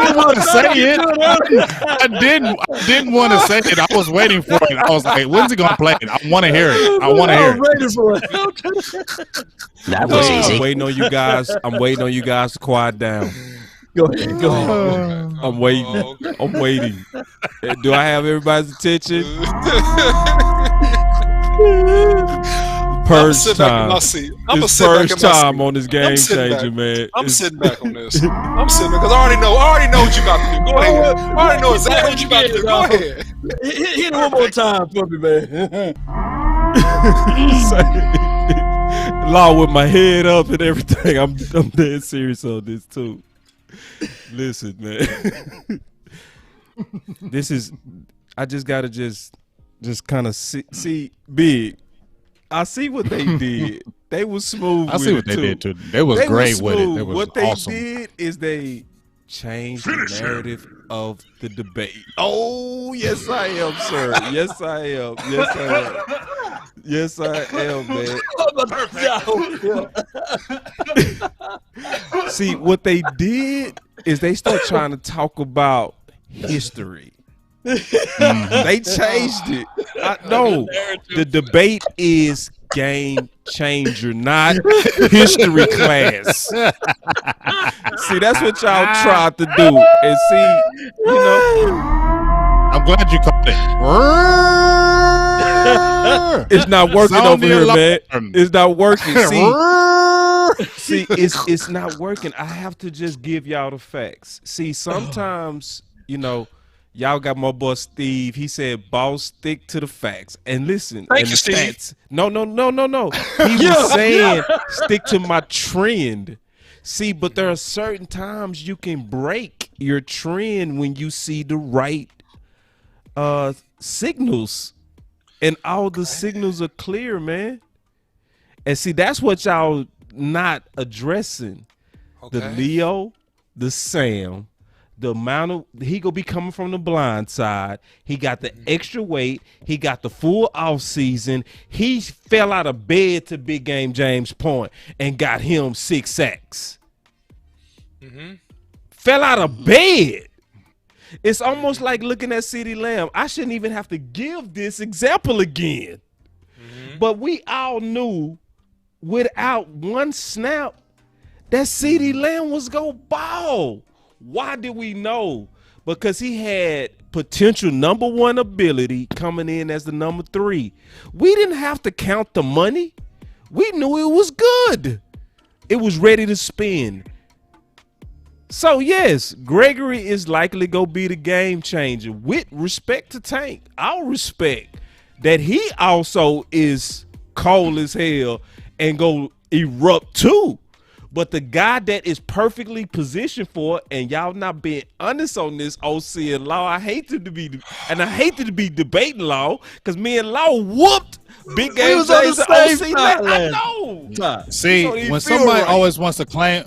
didn't want to say it. I didn't want to say it. I was waiting for it. I was like, when's he going to play it? I want to hear it. I want to hear it. Waiting for it. That was easy. I'm waiting on you guys. To quiet down. Go ahead. I'm waiting. I'm waiting. Do I have everybody's attention? Purge time. It's purge time on this game changer, man. I'm sitting back on this. I'm sitting there because I already know what you about to do. Go ahead. I already know exactly what you about to do. Go ahead. Hit it one more time for me, man. Law with my head up and everything. I'm dead serious on this too. Listen, man. I just gotta just kind of see big. I see what they did. They was smooth. I see what they did too. They was great with it. It was what awesome. They did is they changed the narrative of the debate. Oh, yes, I am, sir. Yes, I am. Yes, I am. Yes, I am, man. See, what they did is they start trying to talk about history. They changed it. No, the debate is game changer, not history class. See, that's what y'all tried to do. And see, I'm glad you caught it. It's not working over here, man. It's not working. See, it's not working. I have to just give y'all the facts. See, sometimes, y'all got my boy Steve. He said, "Boss, stick to the facts." And listen, Thank you, Steve. No. He was saying, "Stick to my trend." See, but there are certain times you can break your trend when you see the right signals, and all the signals are clear, man. And see, that's what y'all not addressing. Okay. The Leo, the Sam. The amount of he gonna be coming from the blind side. He got the extra weight. He got the full off season. He fell out of bed to Big Game James' point and got him 6 sacks. Fell out of bed. It's almost like looking at CeeDee Lamb. I shouldn't even have to give this example again. But we all knew without one snap that CeeDee Lamb was gonna ball. Why did we know? Because he had potential number 1 ability coming in as the number 3. We didn't have to count the money. We knew it was good. It was ready to spend. So, yes, Gregory is likely going to be the game changer. With respect to Tank, I'll respect that he also is cold as hell and go erupt too. But the guy that is perfectly positioned for it, and y'all not being honest on this, OC and Law, I hate to be debating Law, because me and Law whooped Big Game James and OC. I know. See, when somebody always wants to claim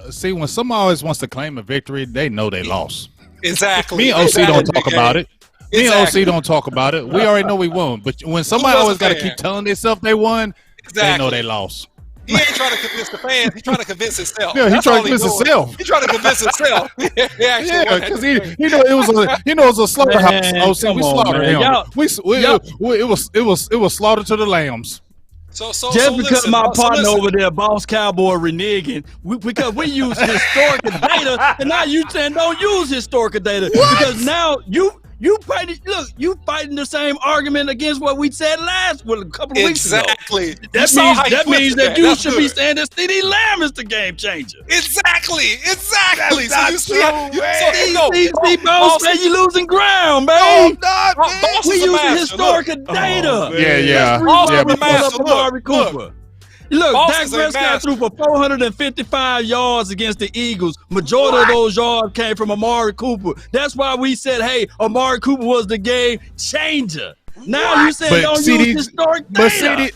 a victory, they know they lost. Exactly. Me and OC don't talk about it. Me and OC don't talk about it. We already know we won. But when somebody always got to keep telling themselves they won, they know they lost. He ain't trying to convince the fans. He's trying to convince himself. Yeah, he's trying to convince himself. He's trying to convince himself. Yeah, because he know it was a slaughterhouse. OC, we slaughtered him. It was slaughter to the lambs. Just because my partner over there, Boss Cowboy, reneging, because we use historical data, and now you saying don't use historical data because now you fighting the same argument against what we said a couple of weeks ago. Exactly. That means that you should be saying that CeeDee Lamb is the game changer. Exactly. That's not true, Boss, man, you losing ground, man. We using historical data. Yeah. Cooper. Look, Dak Prescott threw for 455 yards against the Eagles. Majority of those yards came from Amari Cooper. That's why we said, hey, Amari Cooper was the game changer. Now you said don't use historic data.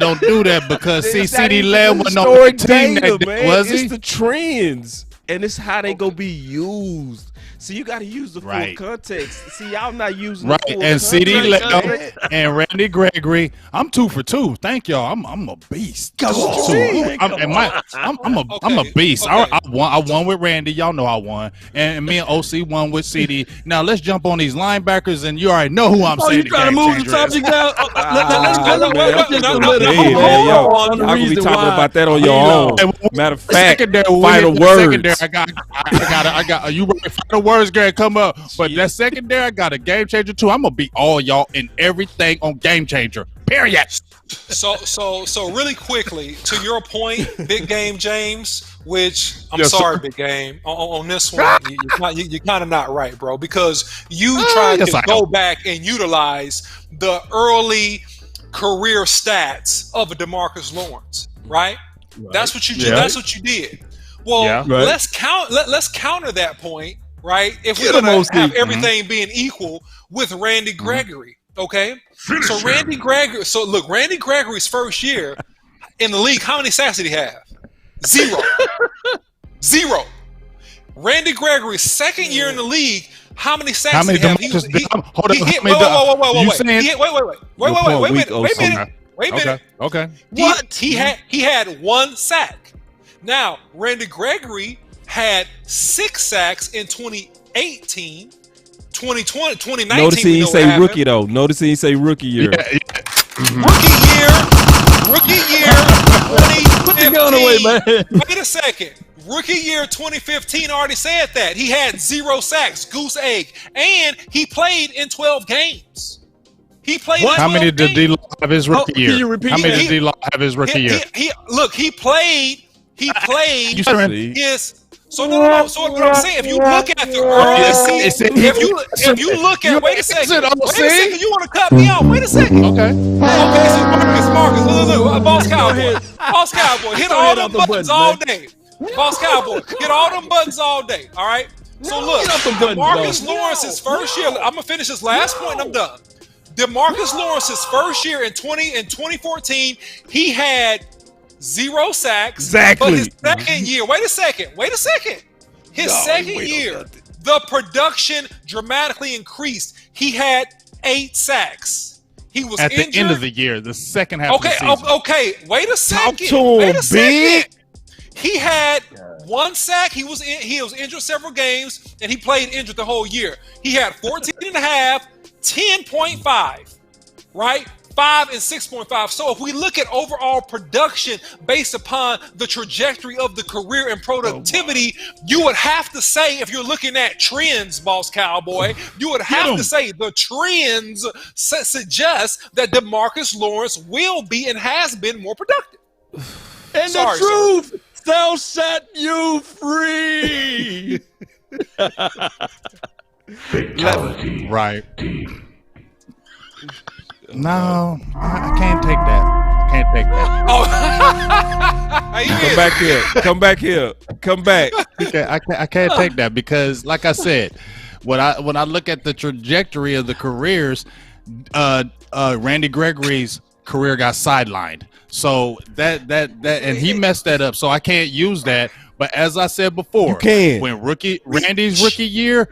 Don't do that because CeeDee Lamb was on the team that was he? It's the trends, and it's how they go be used. So you got to use the full context. See, y'all not using the full and context. CeeDee Lamb and Randy Gregory. I'm 2 for 2. Thank y'all. I'm a beast. I'm a beast. I won with Randy. Y'all know I won, and me and OC won with CeeDee. Now let's jump on these linebackers, and you already know who I'm saying. You trying to move the subject now? Y'all gonna be talking about that on your own. Matter of fact, final words. I got. You ready? Final words, Gary, come up. But that secondary, I got a game changer too. I'm gonna beat all y'all in everything on game changer. Period. So really quickly to your point, Big Game James, which I'm sorry, Big Game, on this one, you're kind of not right, bro, because you tried to go back and utilize the early career stats of a DeMarcus Lawrence, right? That's what you did. That's what you did. Well, let's counter that point, right? If we're gonna have everything being equal with Randy Gregory, okay? So Randy Gregory's first year in the league, how many sacks did he have? Zero. Randy Gregory's second year in the league, how many sacks did he have? Wait a minute. Okay. What? He had 1 sack. Now, Randy Gregory had 6 sacks in 2018, 2020, 2019. Notice he didn't say rookie though. Notice he didn't say rookie year. Rookie year 2015. Put the gun away, man. Wait a second. Rookie year 2015 already said that. He had 0 sacks, goose egg, and he played in 12 games. He played in 12 How many did D-Law have his rookie year? Can you repeat How many did D-Law have his rookie year? He played his. So what I'm saying, if you look at the early season, if you look at, wait a second, you want to cut me out? Wait a second. Okay. So Marcus, look, Boss Cowboy, hit all them buttons all day. Boss Cowboy, hit all them buttons all day. All right. So look, DeMarcus Lawrence's first year. I'm gonna finish this last point and I'm done. DeMarcus Lawrence's first year in 2014, he had 0 sacks. Exactly. But his second year, wait a second. His second year, the production dramatically increased. He had 8 sacks. He was at injured. The end of the year, the second half of the season. Okay, wait a second. Talk to him, big. He had 1 sack. He was injured several games, and he played injured the whole year. He had 14.5, 10.5, right? 5 and 6.5. So if we look at overall production based upon the trajectory of the career and productivity, you would have to say, if you're looking at trends, Boss Cowboy, you would have to say the trends suggest that DeMarcus Lawrence will be and has been more productive. And the truth shall set you free. Right. No, I can't take that. can't take that. Come back here. Come back here. Come back. I can't take that because, like I said, when I look at the trajectory of the careers, Randy Gregory's career got sidelined. So that and he messed that up. So I can't use that. But as I said before, you can. When Randy's rookie year,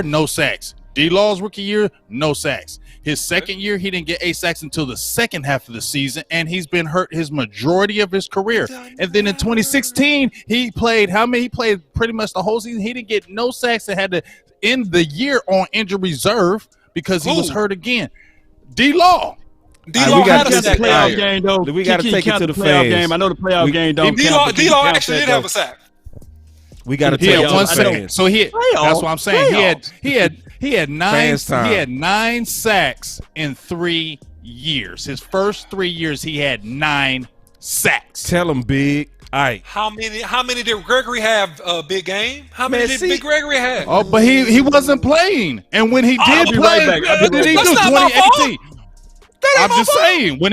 no sacks. D-Law's rookie year, no sacks. His second year, he didn't get 8 sacks until the second half of the season, and he's been hurt his majority of his career. And then in 2016, he played He played pretty much the whole season. He didn't get no sacks and had to end the year on injured reserve because he was hurt again. D-Law. D-Law had a playoff game, though. We got to take it to the playoff game. I know the playoff game don't count. D-Law actually did have a sack. We got to take it to the fans. So that's what I'm saying. He had 9 sacks in 3 years. His first 3 years, he had 9 sacks. Tell him, Big. All right. How many did Gregory have? Big game. How many did Big Gregory have? Oh, but he wasn't playing. And when he did play, what did he do? 2018. I'm just saying when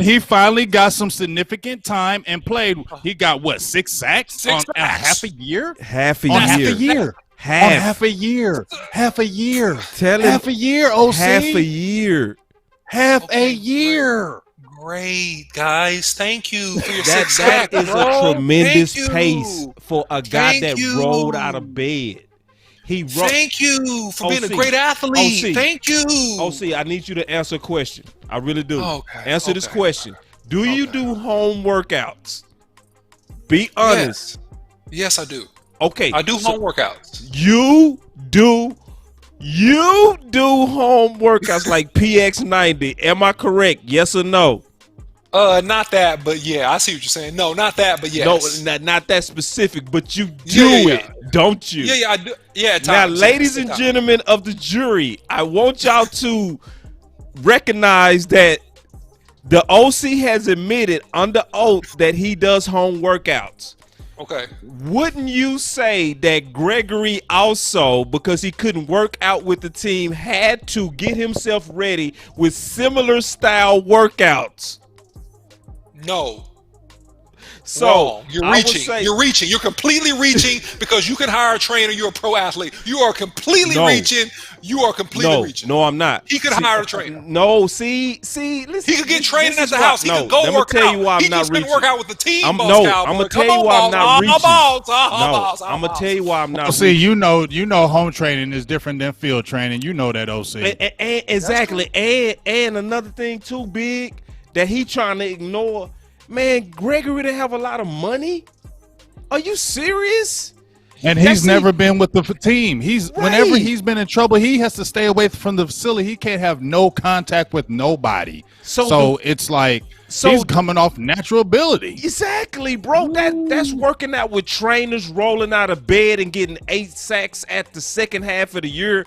he finally got some significant time and played, he got what, 6 sacks on half a year? Half a year. Half a year. Tell him. Half a year, OC. Half a year. Half a year. Great, guys. Thank you for your That 6 sacks. is a tremendous pace for a guy that rolled out of bed. Thank you for being a great athlete. OC. Thank you. OC, I need you to answer a question. I really do. Okay. Answer this question. Do you do home workouts? Be honest. Yes, I do. Okay. I do home workouts. You do home workouts like PX90. Am I correct? Yes or no? Not that, but yeah, I see what you're saying. No, not that, but yes. No, not that specific, but you do it, don't you? Yeah, I do. Yeah, now, ladies and gentlemen of the jury, I want y'all to recognize that the OC has admitted under oath that he does home workouts. Okay. Wouldn't you say that Gregory also, because he couldn't work out with the team, had to get himself ready with similar style workouts? No. So wrong. You're reaching. You're completely reaching because you can hire a trainer. You're a pro athlete. You are completely reaching. You are completely reaching. No, I'm not. He could hire a trainer. No, see, listen. He could get training at the house. He could go work out. Let me tell you why I'm not reaching. He just work out with the team. I'm gonna tell you why I'm not reaching. I'm gonna tell you why I'm not. See, you know, home training is different than field training. You know that, OC. And exactly. And another thing too, Big, that he trying to ignore. Man, Gregory didn't have a lot of money. Are you serious? And he's never been with the team. Whenever he's been in trouble, he has to stay away from the facility. He can't have no contact with nobody. So it's like he's coming off natural ability. Exactly, bro. That's working out with trainers, rolling out of bed and getting 8 sacks at the second half of the year.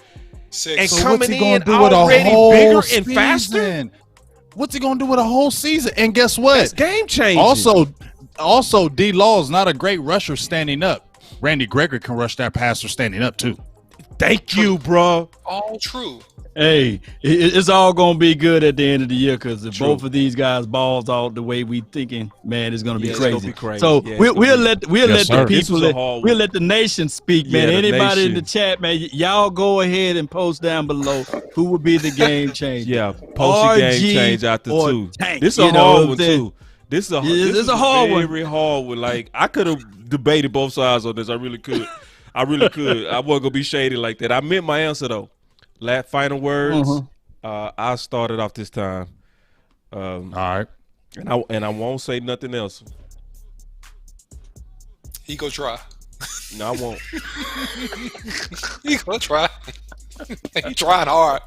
6. And so coming what's he in gonna do with already a whole bigger season? and faster. What's he gonna do with a whole season? And guess what? That's game changing. Also, D-Law is not a great rusher standing up. Randy Gregory can rush that passer standing up too. Thank you, bro. All true. Hey, it's all gonna be good at the end of the year because if both of these guys balls out the way we thinking, man, it's gonna be crazy. So we'll let the people, we'll let the nation speak, man. Anybody in the chat, man, y'all go ahead and post down below who would be the game changer. Yeah, post your game change after 2. This is a hard one too. This is a hard one. Very hard one. Like I could have debated both sides on this. I really could. I wasn't gonna be shady like that. I meant my answer though. Last final words. I started off this time. All right. And I won't say nothing else. He go try. No, I won't. He gonna try. He trying hard.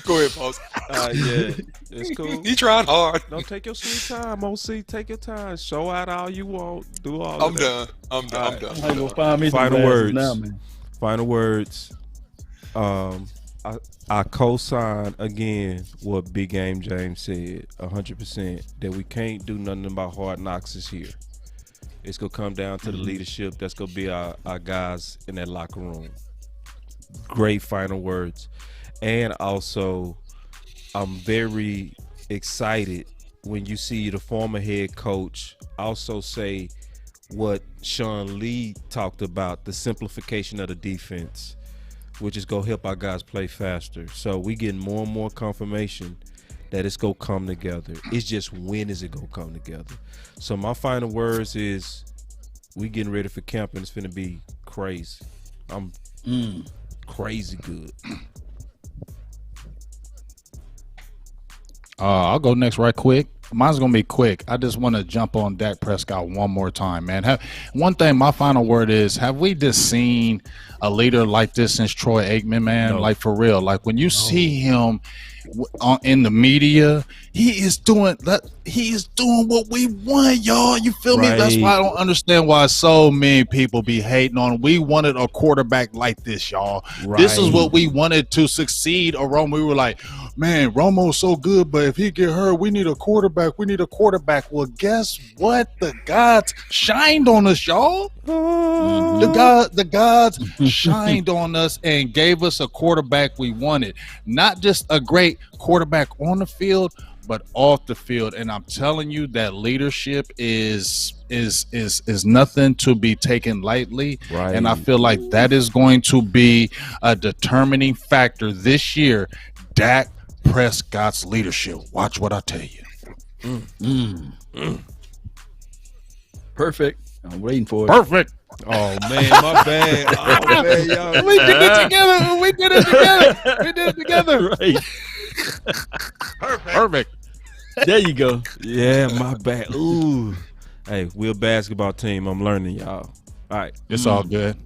Go ahead, Boss. Yeah, it's cool. He trying hard. Don't take your sweet time, OC. Take your time. Show out all you want. Do all. I'm done. I'm done. I'm gonna find me Final some words. now, man. Final words. I co-sign again what Big Game James said 100% that we can't do nothing about hard knocks this year. It's gonna come down to the leadership. That's gonna be our guys in that locker room. Great final words. And also I'm very excited when you see the former head coach also say what Sean Lee talked about, the simplification of the defense, which is going to help our guys play faster. So we getting more and more confirmation that it's going to come together. It's just when is it going to come together? So my final words is we getting ready for camp, and it's going to be crazy. I'm crazy good. I'll go next right quick. Mine's going to be quick. I just want to jump on Dak Prescott one more time, man. One thing, my final word is, have we just seen a leader like this since Troy Aikman, man? No. Like, for real. Like, when you see him in the media, he is doing what we want, y'all. You feel me? That's why I don't understand why so many people be hating on him. We wanted a quarterback like this, y'all. This is what we wanted to succeed around. We were like, man, Romo's so good, but if he get hurt, we need a quarterback. Well, guess what? The gods shined on us, y'all. The gods shined on us and gave us a quarterback we wanted. Not just a great quarterback on the field, but off the field. And I'm telling you that leadership is nothing to be taken lightly. Right. And I feel like that is going to be a determining factor this year. Dak Prescott's leadership. Watch what I tell you. Perfect. I'm waiting for it. Perfect. Oh man, my bad. Oh man, y'all. We did it together. Right. Perfect. There you go. Yeah, my bad. Ooh. Hey, we're a basketball team. I'm learning, y'all. All right. It's all good.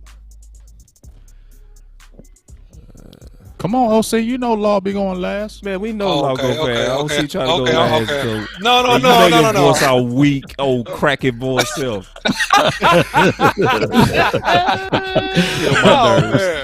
Come on, OC. You know Law be going last. Man, we know Law go fast. OC trying to go last. So No. Your voice our weak, old crackhead voice self.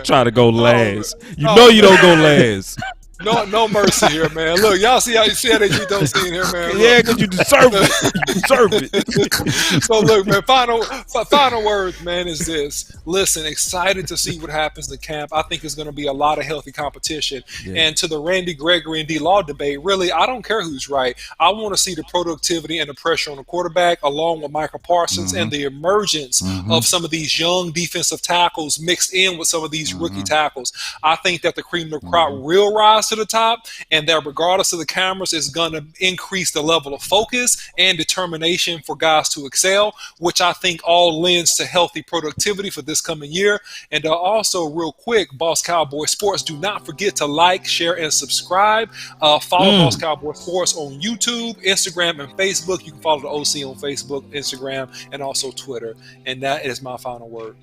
Try to go last. You know you don't go last. No mercy here, man. Look, y'all see how they treat those in here, man. Look. Yeah, because you deserve it. You deserve it. So look, man. Final words, man, is this. Listen, excited to see what happens in camp. I think it's going to be a lot of healthy competition. Yeah. And to the Randy Gregory and D-Law debate, really, I don't care who's right. I want to see the productivity and the pressure on the quarterback, along with Michael Parsons, and the emergence of some of these young defensive tackles mixed in with some of these rookie tackles. I think that the cream of the crop will rise to the top, and that regardless of the cameras is going to increase the level of focus and determination for guys to excel, which I think all lends to healthy productivity for this coming year. And also, real quick, Boss Cowboy Sports, do not forget to like, share, and subscribe. Follow Boss Cowboy Sports on YouTube, Instagram, and Facebook. You can follow the OC on Facebook, Instagram, and also Twitter. And that is my final word.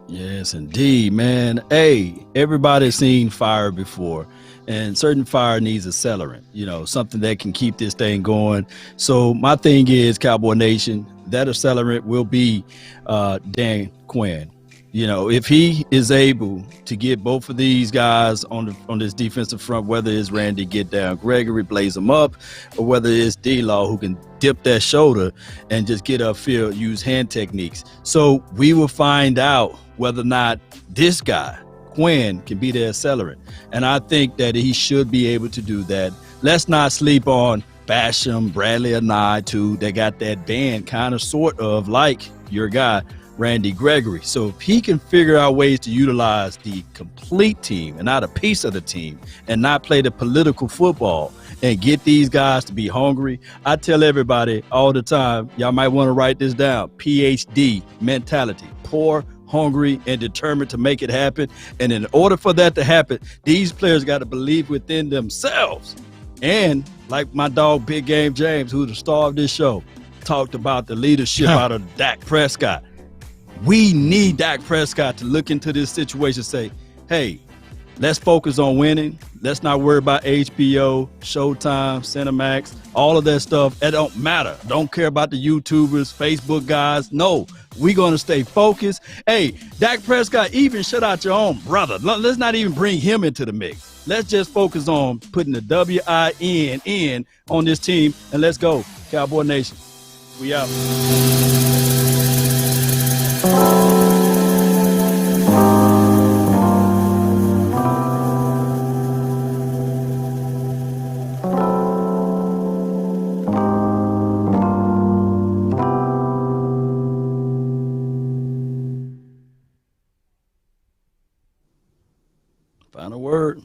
Yes, indeed, man. Hey, everybody's seen fire before, and certain fire needs accelerant, something that can keep this thing going. So my thing is, Cowboy Nation, that accelerant will be Dan Quinn. If he is able to get both of these guys on this defensive front, whether it's Randy get down Gregory, blaze them up, or whether it's D-Law who can dip that shoulder and just get upfield, use hand techniques. So we will find out whether or not this guy, Quinn, can be the accelerant. And I think that he should be able to do that. Let's not sleep on Basham, Bradley, Anai, too. They got that band kind of sort of like your guy, Randy Gregory. So if he can figure out ways to utilize the complete team and not a piece of the team and not play the political football and get these guys to be hungry, I tell everybody all the time, y'all might want to write this down, PhD mentality, poor, hungry, and determined to make it happen. And in order for that to happen, these players got to believe within themselves. And like my dog, Big Game James, who's the star of this show, talked about the leadership out of Dak Prescott. We need Dak Prescott to look into this situation and say, hey, let's focus on winning. Let's not worry about HBO, Showtime, Cinemax, all of that stuff. It don't matter. Don't care about the YouTubers, Facebook guys. No, we're going to stay focused. Hey, Dak Prescott, even shut out your own brother. Let's not even bring him into the mix. Let's just focus on putting the W-I-N on this team, and let's go, Cowboy Nation. We out. Final word.